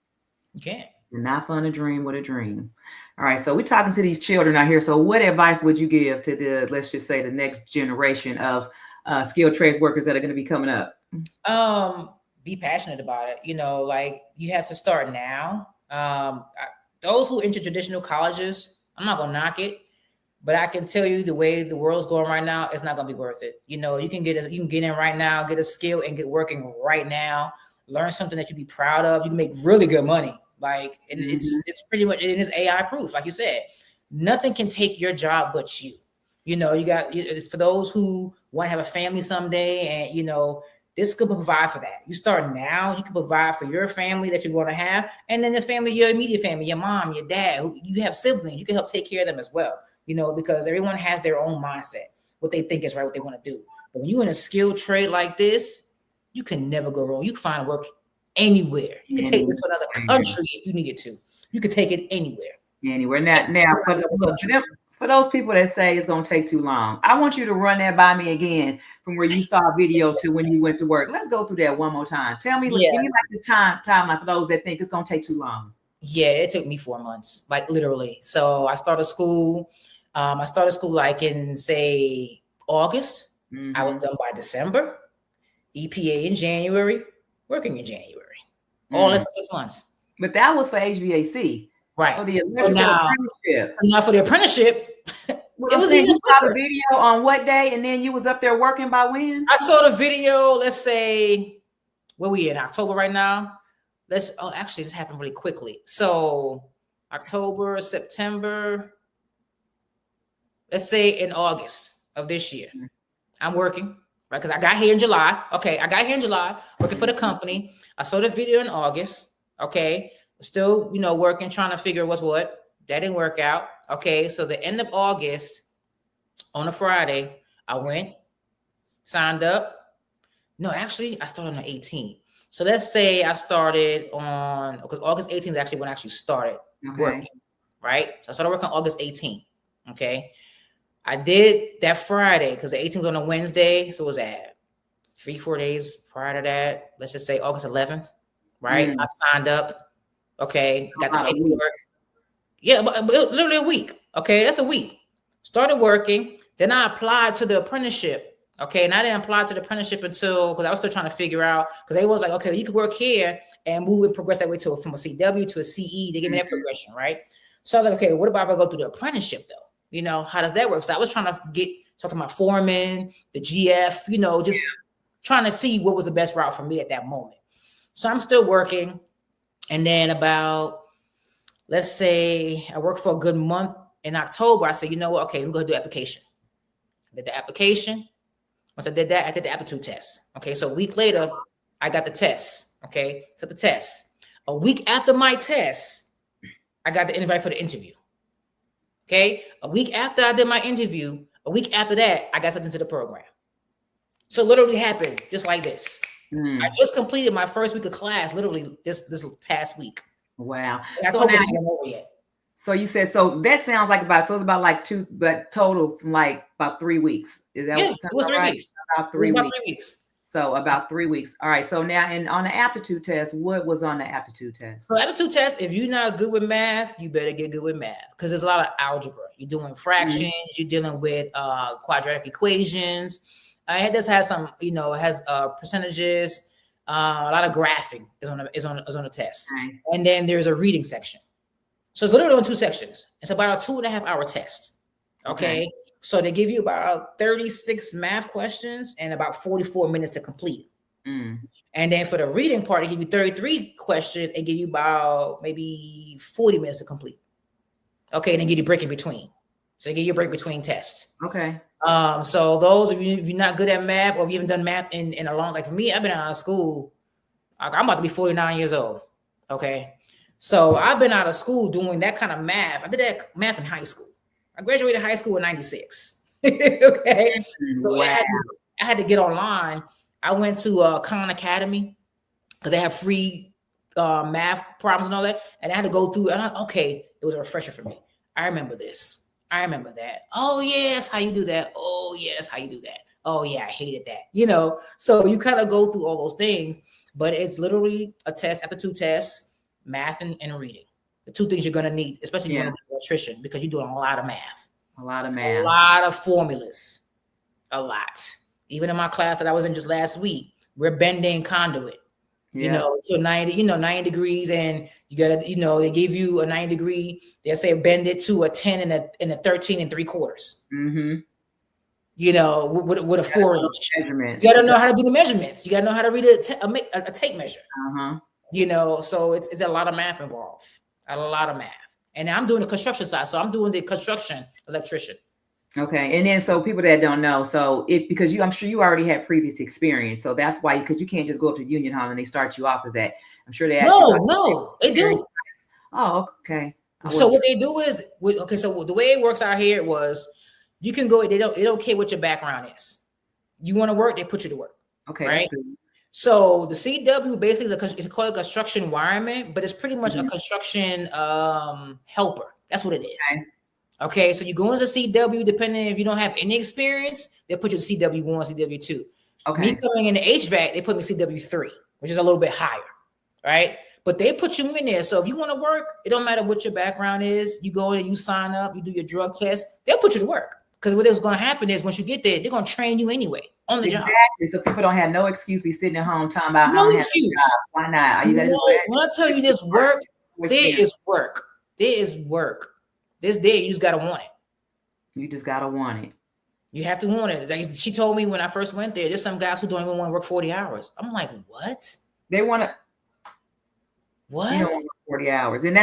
You can't. You're not fund a dream with a dream. All right. So we're talking to these children out here. So what advice would you give to the, let's just say, the next generation of skilled trades workers that are going to be coming up? Be passionate about it. You know, like you have to start now. Those who enter traditional colleges, I'm not going to knock it, but I can tell you the way the world's going right now, it's not going to be worth it. You know, you can get in right now, get a skill and get working right now, learn something that you be proud of. You can make really good money. Like, and it's pretty much, it is AI proof. Like you said, nothing can take your job but you. You know, you got, for those who want to have a family someday, and, you know, this could provide for that. You start now, you can provide for your family that you want to have, and then the family, your immediate family, your mom, your dad, you have siblings, you can help take care of them as well, you know, because everyone has their own mindset, what they think is right, what they want to do. But when you're in a skilled trade like this, you can never go wrong. You can find work anywhere. You can take this to another country if you needed to. You can take it anywhere. Anywhere. Now for those people that say it's going to take too long, I want you to run that by me again from where you saw a video to when you went to work. Let's go through that one more time. Tell me, give me like this timeline for those that think it's going to take too long. Yeah, it took me 4 months, like literally. So I started school. Like in, say, August. Mm-hmm. I was done by December. EPA in January. Working in January. All less than 6 months. But that was for HVAC. Right. For the electrical apprenticeship. Not for the apprenticeship. It was even saw the video on what day, and then you was up there working by when? I saw the video, let's say, where we in October right now? Actually, this happened really quickly. So October, September, let's say in August of this year, I'm working, right? Because I got here in July. Okay, I got here in July, working for the company. I saw the video in August. Okay, still, you know, working, trying to figure what's what. That didn't work out. Okay, so the end of August, on a Friday, I went, signed up. No, actually, I started on the 18th. So let's say I started on, because August 18th is actually when I actually started working, right? So I started working on August 18th. Okay, I did that Friday because the 18th was on a Wednesday, so it was at 3-4 days prior to that. Let's just say August 11th, right? I signed up. Okay, got the paperwork. Yeah, but literally a week. Okay, that's a week. Started working. Then I applied to the apprenticeship. Okay, and I didn't apply to the apprenticeship until, because I was still trying to figure out, because they was like, okay, you could work here and move and progress that way from a CW to a CE. They give me that progression, right? So I was like, okay, what about if I go through the apprenticeship though? You know, how does that work? So I was trying to talking to my foreman, the GF, you know, just trying to see what was the best route for me at that moment. So I'm still working. And then about, let's say I worked for a good month in October, I said, you know what? Okay, let me go do application. I did the application. Once I did that, I did the aptitude test. Okay, so a week later, I got the test. Okay, took the test. A week after my test, I got the invite for the interview. Okay, a week after I did my interview, a week after that, I got something to the program. So literally happened just like this. I just completed my first week of class, literally this past week. Wow. So now, over yet. So you said, so that sounds like it's about like two, but total from like about 3 weeks. Is that what it was 3 weeks? About 3 weeks. So about 3 weeks. All right. So now, and on the aptitude test, what was on the aptitude test? So aptitude test, if you're not good with math, you better get good with math because there's a lot of algebra. You're doing fractions. You're dealing with quadratic equations. It does have some, has percentages. A lot of graphing is on the test, and then there's a reading section. So it's literally on 2 sections. It's about a 2.5 hour test. Okay. So they give you about 36 math questions and about 44 minutes to complete. And then for the reading part, they give you 33 questions and give you about maybe 40 minutes to complete. Okay. And then give you a break in between. So they give you a break between tests. Okay. So those of you, if you're not good at math or if you haven't done math in a long, like for me, I've been out of school. I'm about to be 49 years old. Okay. So I've been out of school doing that kind of math. I did that math in high school. I graduated high school in 96. Okay. So I had to get online. I went to Khan Academy because they have free math problems and all that. And I had to go through, and it was a refresher for me. I remember this. I remember that. Oh yeah, that's how you do that. Oh yeah, that's how you do that. Oh yeah, I hated that. So you kind of go through all those things, but it's literally a test, aptitude test, math and reading. The 2 things you're going to need, especially if you're going to be an electrician, because you're doing a lot of math. A lot of formulas. A lot. Even in my class that I was in just last week, we're bending conduit, to 90 degrees. And you got to, they give you a 90 degree. They'll say bend it to a 10 and a 13 3/4. With a 4-inch measurement. You got to know how to do the measurements. You got to know how to read a tape measure. So it's a lot of math involved. A lot of math. And I'm doing the construction side. So I'm doing the construction electrician. Okay. And then, so people that don't know, so because I'm sure you already had previous experience. So that's why, because you can't just go up to Union Hall and they start you off as that. I'm sure they ask No, they do. Oh, okay. So what they do is, so the way it works out here was you can go, they don't care what your background is. You want to work, they put you to work. Okay. Right. So the CW basically it's called a construction environment, but it's pretty much a construction helper. That's what it is. Okay. So you go into CW, depending if you don't have any experience, they put you to CW1, CW2. Okay. Me coming in the HVAC, they put me CW3, which is a little bit higher. Right. But they put you in there. So if you want to work, it don't matter what your background is. You go in and you sign up, you do your drug test, they'll put you to work. Because what is going to happen is once you get there, they're going to train you anyway on the job. So people don't have no excuse be sitting at home talking about no excuse. Why not? You when I tell you there's work, there is work. There is work. There's there. You just got to want it. You just got to want it. You have to want it. Like she told me when I first went there, there's some guys who don't even want to work 40 hours. I'm like, what? They want to. What? You don't want to work 40 hours. And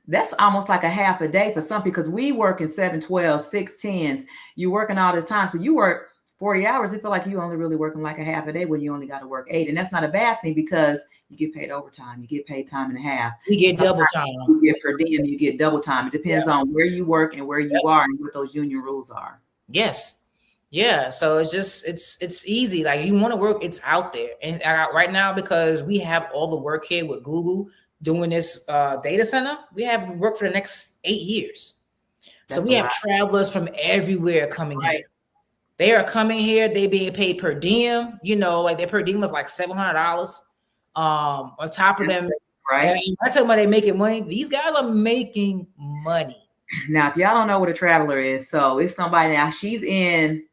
that's almost like a half a day for some people, because we work in 7, 12, 6, 10s. You're working all this time. So you work 40 hours. It feel like you only really working like a half a day when you only got to work 8. And that's not a bad thing because you get paid overtime. You get paid time and a half. You get double time. You get per diem, you get double time. It depends on where you work and where you are and what those union rules are. Yes. Yeah. So it's easy. Like you want to work, it's out there. And right now, because we have all the work here with Google doing this data center, we have work for the next 8 years. So we have travelers from everywhere coming here. They are coming here. They being paid per diem. Like their per diem was like $700. On top of them, right? I tell them they making money. These guys are making money. Now, if y'all don't know what a traveler is, so it's somebody. Now she's in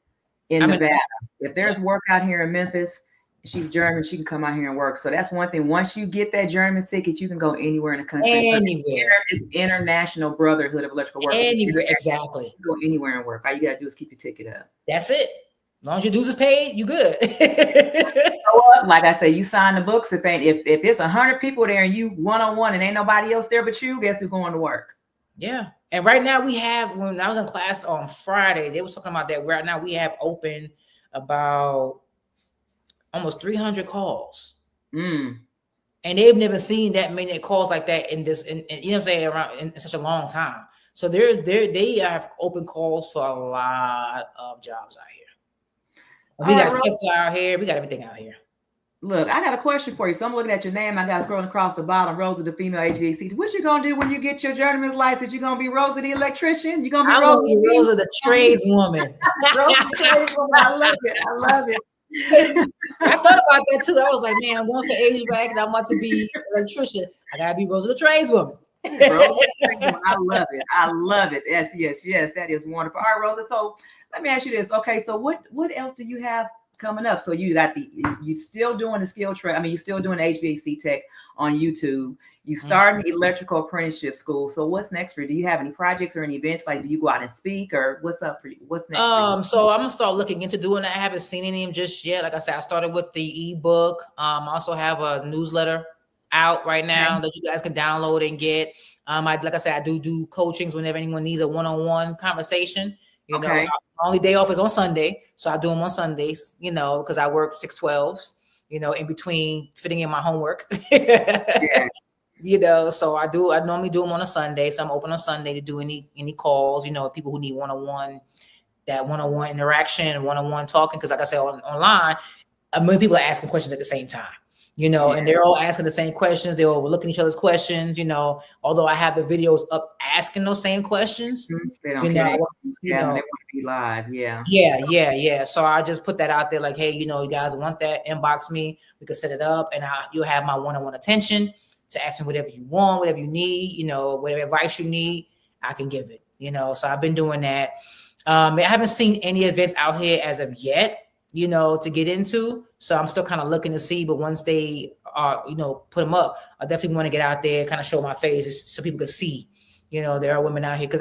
Nevada. If there's work out here in Memphis, she's German, she can come out here and work. So that's one thing. Once you get that German ticket, you can go anywhere in the country. Anywhere. It's International Brotherhood of Electrical Workers. Anywhere, exactly. You go anywhere and work. All you gotta do is keep your ticket up. That's it. As long as your dues is paid, you good. Like I say, you sign the books. If it's 100 people there and you one-on-one and ain't nobody else there but you, guess who's going to work? Yeah. And right now we have, when I was in class on Friday, they was talking about that. Right now we have open about almost 300 calls. Mm. And they've never seen that many calls like that in this, you know what I'm saying, around in such a long time. So they have open calls for a lot of jobs out here. All We right, got Rosa. Tesla out here. We got everything out here. Look, I got a question for you. So I'm looking at your name. I got scrolling across the bottom, Rosa, the female HVAC. What you gonna do when you get your journeyman's license? You gonna be Rosa the electrician? You gonna be I'm Rosa? gonna be Rosa the tradeswoman. Rosa the tradeswoman. I love it. I love it. I thought about that too. I was like, man, I'm going for HVAC and I want to be an electrician. I gotta be Rosa the tradeswoman. I love it. I love it. Yes, yes, yes. That is wonderful. All right, Rosa. So let me ask you this. Okay, so what else do you have coming up? So you still doing the skill trade. I mean, you're still doing HVAC tech on YouTube. You started electrical apprenticeship school. So what's next for you? Do you have any projects or any events? Like, do you go out and speak, or what's up for you? What's next for you? So I'm gonna start looking into doing that. I haven't seen any of them just yet. Like I said, I started with the ebook. I also have a newsletter out right now that you guys can download and get. Like I said, I do coachings whenever anyone needs a one-on-one conversation. You know, my only day off is on Sunday, so I do them on Sundays. You know, because I work 6/12s. You know, in between fitting in my homework. Yeah. You know, so I normally do them on a Sunday. So I'm open on Sunday to do any calls. You know, people who need one-on-one interaction, one-on-one talking. Because like I said, online, many people are asking questions at the same time. You know, and they're all asking the same questions. They're overlooking each other's questions. You know, although I have the videos up asking those same questions. They don't you care. know, they want to be live. Yeah. Yeah. So I just put that out there, like, hey, you know, you guys want that? Inbox me. We could set it up, and you'll have my one-on-one attention to ask me whatever you want, whatever you need. You know, whatever advice you need, I can give it. You know, so I've been doing that. I haven't seen any events out here as of yet, you know, to get into. So I'm still kind of looking to see, but once they you know, put them up, I definitely want to get out there, kind of show my face so people can see, you know, there are women out here. Because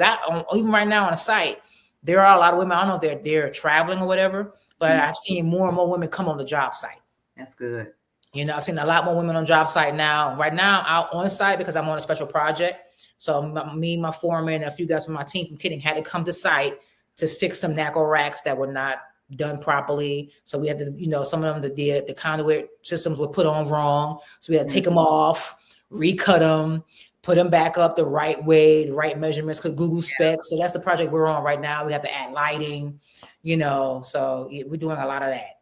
even right now on the site, there are a lot of women. I don't know if they're traveling or whatever, but I've seen more and more women come on the job site. That's good. You know, I've seen a lot more women on job site now. Right now, I'm out on site because I'm on a special project. So me, my foreman, and a few guys from my team from Kidding had to come to site to fix some NACO racks that were not done properly. So we had to, you know, some of them, the conduit systems were put on wrong. So we had to take them off, recut them, put them back up the right way, the right measurements, because Google specs. So that's the project we're on right now. We have to add lighting, you know, so we're doing a lot of that.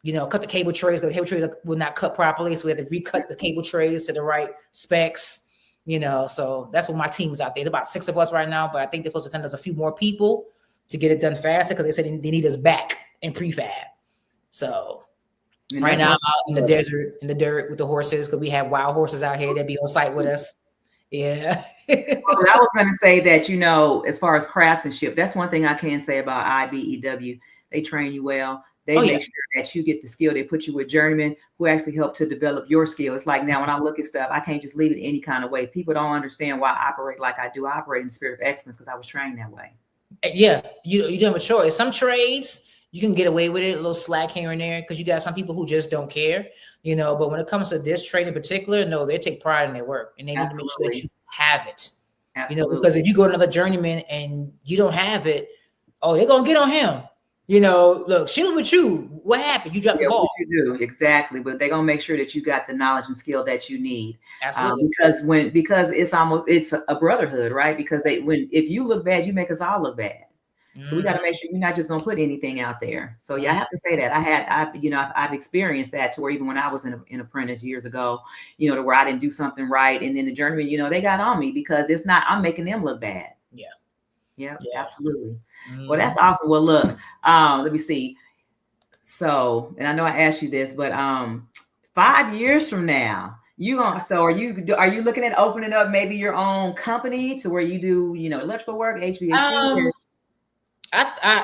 You know, cut the cable trays. The cable trays were not cut properly, so we had to recut the cable trays to the right specs. You know, so that's what my team's out there. There's about 6 of us right now, but I think they're supposed to send us a few more people to get it done faster because they said they need us back in prefab. So right now I'm out in the desert, in the dirt with the horses, because we have wild horses out here that be on site with us. Yeah. Well, I was going to say that, you know, as far as craftsmanship, that's one thing I can say about IBEW. They train you well. They make sure that you get the skill. They put you with journeymen who actually help to develop your skill. It's like now when I look at stuff, I can't just leave it any kind of way. People don't understand why I operate like I do. I operate in the spirit of excellence because I was trained that way. Yeah, you don't have a choice. Some trades, you can get away with it, a little slack here and there, because you got some people who just don't care, you know. But when it comes to this trade in particular, no, they take pride in their work, and they need to make sure that you have it. You know, because if you go to another journeyman and you don't have it, oh, they're gonna get on him. You know, look, she was with you. What happened? You dropped the ball. What you do exactly, but they're gonna make sure that you got the knowledge and skill that you need. Absolutely. Because it's a brotherhood, right? Because if you look bad, you make us all look bad. So we got to make sure you're not just gonna put anything out there. So yeah, I have to say that I've experienced that, to where even when I was an apprentice years ago, you know, to where I didn't do something right, and then the journeyman, you know, they got on me because I'm making them look bad. Yeah, absolutely. Well, that's awesome. Well, look, let me see. So, and I know I asked you this, but 5 years from now, are you looking at opening up maybe your own company to where you do, you know, electrical work, HVAC?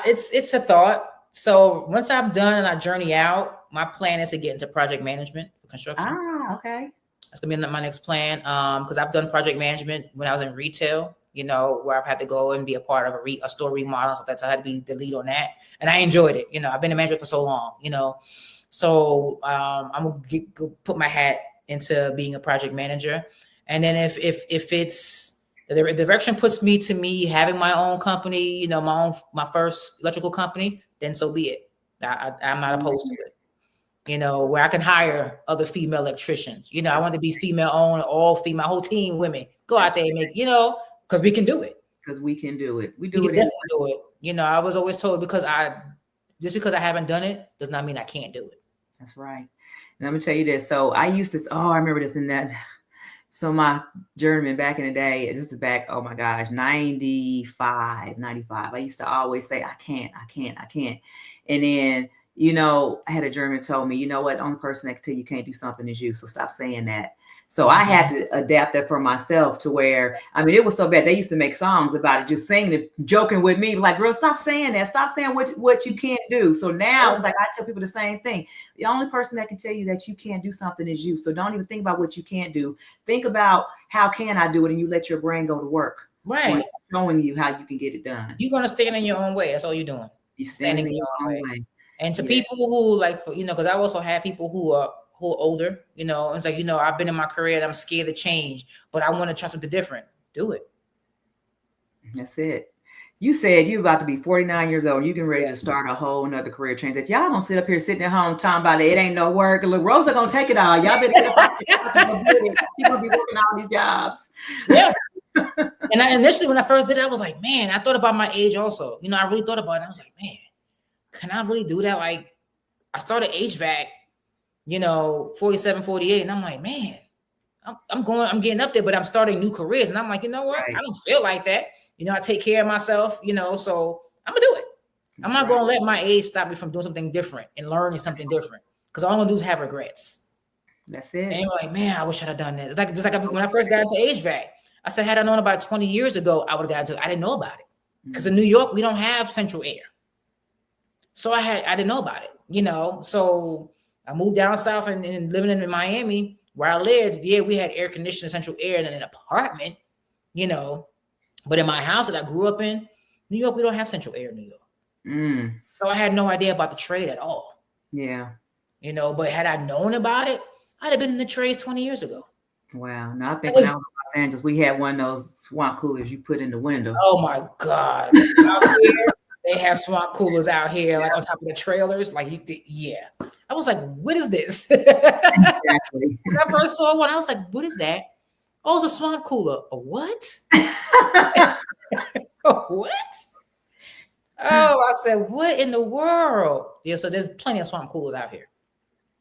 It's a thought. So once I'm done and I journey out, my plan is to get into project management for construction. Okay. That's gonna be my next plan. Because I've done project management when I was in retail, you know, where I've had to go and be a part of a store remodel. So I had to be the lead on that, and I enjoyed it. You know, I've been a manager for so long, you know, so I'm gonna put my hat into being a project manager. And then if it's The direction puts me to me having my own company, you know, my first electrical company, then so be it. I'm not opposed to it. You know, where I can hire other female electricians. You know, I want to be female owned, all female, whole team women. Go out there and make, you know, because we can do it. Because we can do it. We can definitely do it. You know, I was always told because I haven't done it does not mean I can't do it. That's right. And I'm gonna tell you this. So I used to, I remember this and that. So my journeyman back in the day, this is back, oh my gosh, 95. I used to always say, I can't. And then, you know, I had a journeyman told me, you know what, the only person that can tell you can't do something is you. So stop saying that. So I had to adapt that for myself to where, I mean, it was so bad. They used to make songs about it, just singing it, joking with me, like, girl, stop saying that. Stop saying what you can't do. So now it's like, I tell people the same thing. The only person that can tell you that you can't do something is you. So don't even think about what you can't do. Think about how can I do it? And you let your brain go to work. Right. Showing you how you can get it done. You're going to stand in your own way. That's all you're doing. You're standing in your own way. And to people who like, you know, because I also have people who are older, you know, it's like, you know, I've been in my career and I'm scared to change, but I want to try something different. Do it. That's it. You said you're about to be 49 years old. You getting ready to start a whole nother career change. If y'all don't sit up here sitting at home talking about it ain't no work. Look, Rosa gonna take it all. Y'all better get up. She's gonna be working all these jobs. Yeah. And initially when I first did it, I was like, man, I thought about my age also. You know, I really thought about it. I was like, man, can I really do that? Like, I started HVAC, you know, 47, 48. And I'm like, man, I'm getting up there, but I'm starting new careers. And I'm like, you know what? Right. I don't feel like that. You know, I take care of myself, you know, so I'm gonna do it. I'm not gonna let my age stop me from doing something different and learning something different. Because all I'm gonna do is have regrets. That's it. And I'm like, man, I wish I'd have done that. It's like when I first got into HVAC, I said, had I known about 20 years ago, I would have got into it. I didn't know about it. Because in New York, we don't have central air. So I didn't know about it, you know. So I moved down south and living in Miami where I lived. Yeah, we had air conditioning, central air, and an apartment, you know. But in my house that I grew up in, New York, we don't have central air in New York. So I had no idea about the trade at all. Yeah. You know, but had I known about it, I'd have been in the trades 20 years ago. Wow. Now I think when I was in Los Angeles, we had one of those swamp coolers you put in the window. Oh my God. Out here, they have swamp coolers out here, like on top of the trailers. Like yeah. I was like, what is this? Exactly. When I first saw one, I was like, what is that? Oh, it's a swamp cooler. A what? What? Oh, I said, what in the world? Yeah, so there's plenty of swamp coolers out here.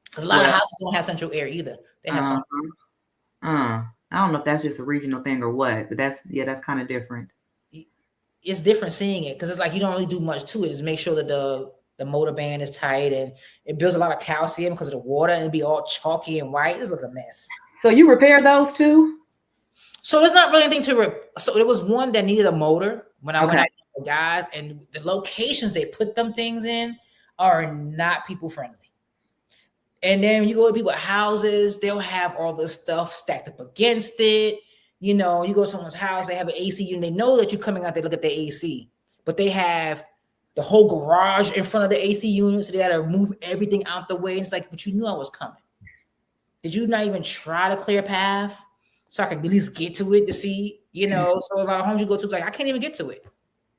Because a lot of houses don't have central air either. They have swamp coolers. I don't know if that's just a regional thing or what, but that's kind of different. It's different seeing it because it's like you don't really do much to it. Just make sure that the motor band is tight and it builds a lot of calcium because of the water and it'd be all chalky and white. This looks a mess. So you repair those too? So there's not really anything to so there was one that needed a motor when I went out with the guys, and the locations they put them things in are not people friendly. And then you go to people's houses, they'll have all this stuff stacked up against it. You know, you go to someone's house, they have an AC unit. They know that you're coming out there to look at the AC, but they have the whole garage in front of the AC unit. So they got to move everything out the way. It's like, but you knew I was coming. Did you not even try to clear a path so I could at least get to it to see, you know? So a lot of homes you go to, it's like, I can't even get to it.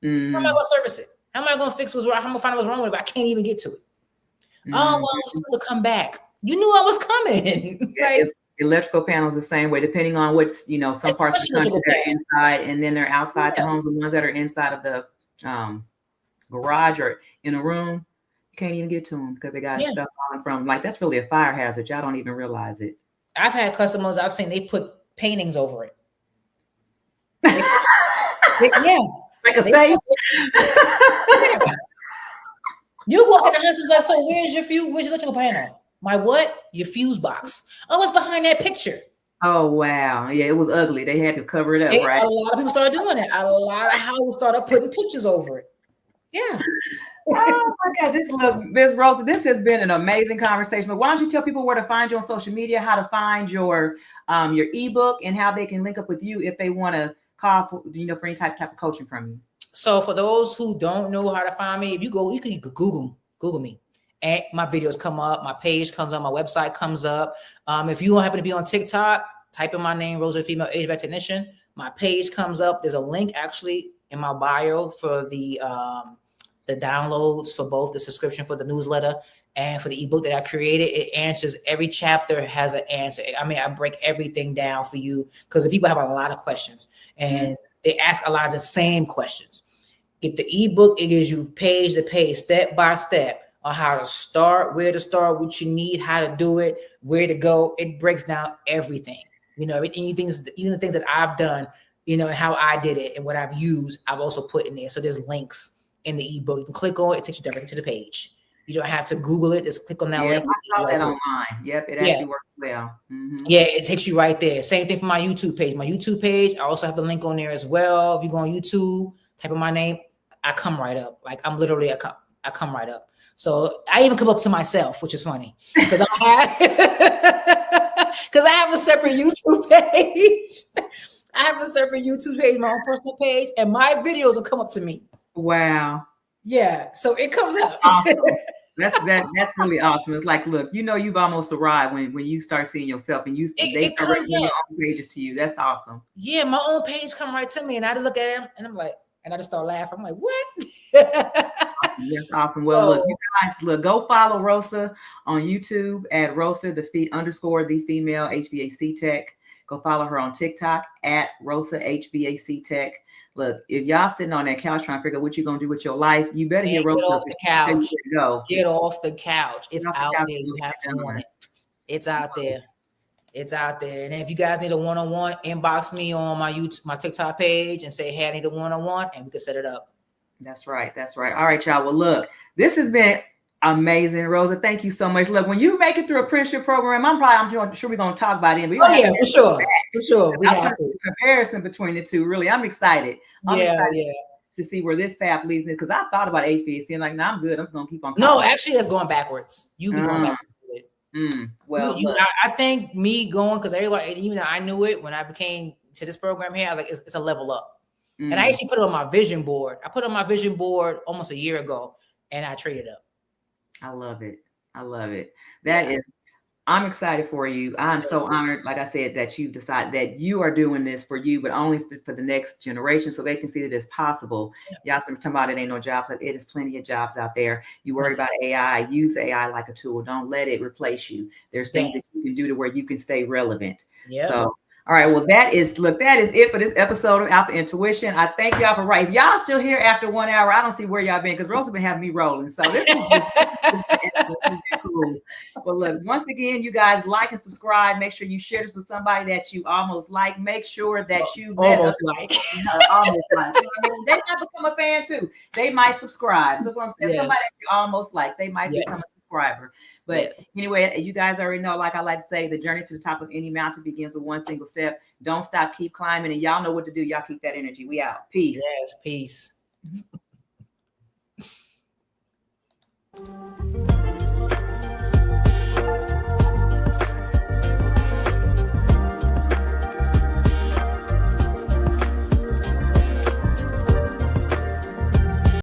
How am I going to service it? How am I going to fix what's wrong? How am I going to find out what's wrong with it? But I can't even get to it. Oh, well, it's going to come back. You knew I was coming. Like, electrical panels the same way, depending on what's, you know, some parts of the country they're inside and then they're outside the homes. The ones that are inside of the garage or in a room, you can't even get to them because they got stuff on from, like, that's really a fire hazard. Y'all don't even realize it. I've had customers I've seen, they put paintings over it. Like a safe. You walk in the house and like, so where's your electrical panel? My what? Your fuse box. Oh, what's behind that picture? Oh, wow. Yeah, it was ugly. They had to cover it up, right? A lot of people started doing it. A lot of houses started putting pictures over it. Yeah. Oh my God, Ms. Rosa, this has been an amazing conversation. Why don't you tell people where to find you on social media, how to find your ebook, and how they can link up with you if they want to call for, you know, for any type of coaching from you. So for those who don't know how to find me, if you go, you can Google me. And my videos come up, my page comes up, my website comes up. If you don't happen to be on TikTok, type in my name, Rosa, Female HVAC Technician. My page comes up. There's a link actually in my bio for the downloads for both the subscription for the newsletter and for the ebook that I created. It answers, every chapter has an answer. I mean, I break everything down for you because the people have a lot of questions and they ask a lot of the same questions. Get the ebook. It gives you page to page, step by step on how to start, where to start, what you need, how to do it, where to go. It breaks down everything. You know, even the things that I've done, you know, and how I did it and what I've used, I've also put in there. So there's links in the ebook. You can click on it. It takes you directly to the page. You don't have to Google it. Just click on that link. I saw that online. Yep, it actually works well. Yeah, it takes you right there. Same thing for my YouTube page. My YouTube page, I also have the link on there as well. If you go on YouTube, type in my name, I come right up. Like I'm literally, I come right up. So I even come up to myself, which is funny because I have a separate YouTube page. I have a separate YouTube page, my own personal page, and my videos will come up to me. Wow. Yeah. So it comes up. Awesome. That's really awesome. It's like, look, you know, you've almost arrived when you start seeing yourself and they start bringing your own pages to you. That's awesome. Yeah, my own page come right to me, and I just look at him, and I'm like, and I just start laughing. I'm like, what? That's awesome. Well, look, you guys, go follow Rosa on YouTube at Rosa the Female HVAC Tech. Go follow her on TikTok at Rosa HVAC Tech. Look, if y'all sitting on that couch trying to figure out what you're gonna do with your life, you better hear Rosa. Get off the couch. Get off the couch. It's out there. You have to want it. It's out there. It's out there. And if you guys need a one-on-one, inbox me on my YouTube, my TikTok page, and say, hey, I need a one-on-one, and we can set it up. That's right. That's right. All right, y'all. Well, look, this has been amazing, Rosa. Thank you so much. Look, when you make it through apprenticeship program, I'm sure we're going to talk about it. For sure. For sure. We have to. Comparison between the two. Really, I'm excited. I'm excited to see where this path leads me because I thought about HVAC and like, no, I'm good. I'm just going to keep on. No, actually, that's going backwards. You be going backwards. Well, I think me going, because everybody, even though I knew it when I became to this program here, I was like, it's a level up. And I actually put it on my vision board. I put it on my vision board almost a year ago, and I traded up. I love it. I love it. I'm excited for you. I'm so honored, like I said, that you've decided that you are doing this for you, but only for the next generation so they can see that it's possible. Y'all some talking about it ain't no jobs. Like it is plenty of jobs out there. You worry about AI, use AI like a tool. Don't let it replace you. There's things that you can do to where you can stay relevant. So all right. Well, that is it for this episode of Alpha Intuition. I thank y'all for If y'all still here after 1 hour, I don't see where y'all been because Rosa been having me rolling. So this is cool. Well, look, once again, you guys like and subscribe. Make sure you share this with somebody that you almost like. Make sure that you almost like. They might become a fan too. They might subscribe. So what I'm saying, somebody that you almost like, they might become a subscriber. But anyway, you guys already know, like I like to say, the journey to the top of any mountain begins with one single step. Don't stop, keep climbing, and y'all know what to do. Y'all keep that energy. We out. Peace. Yes, peace.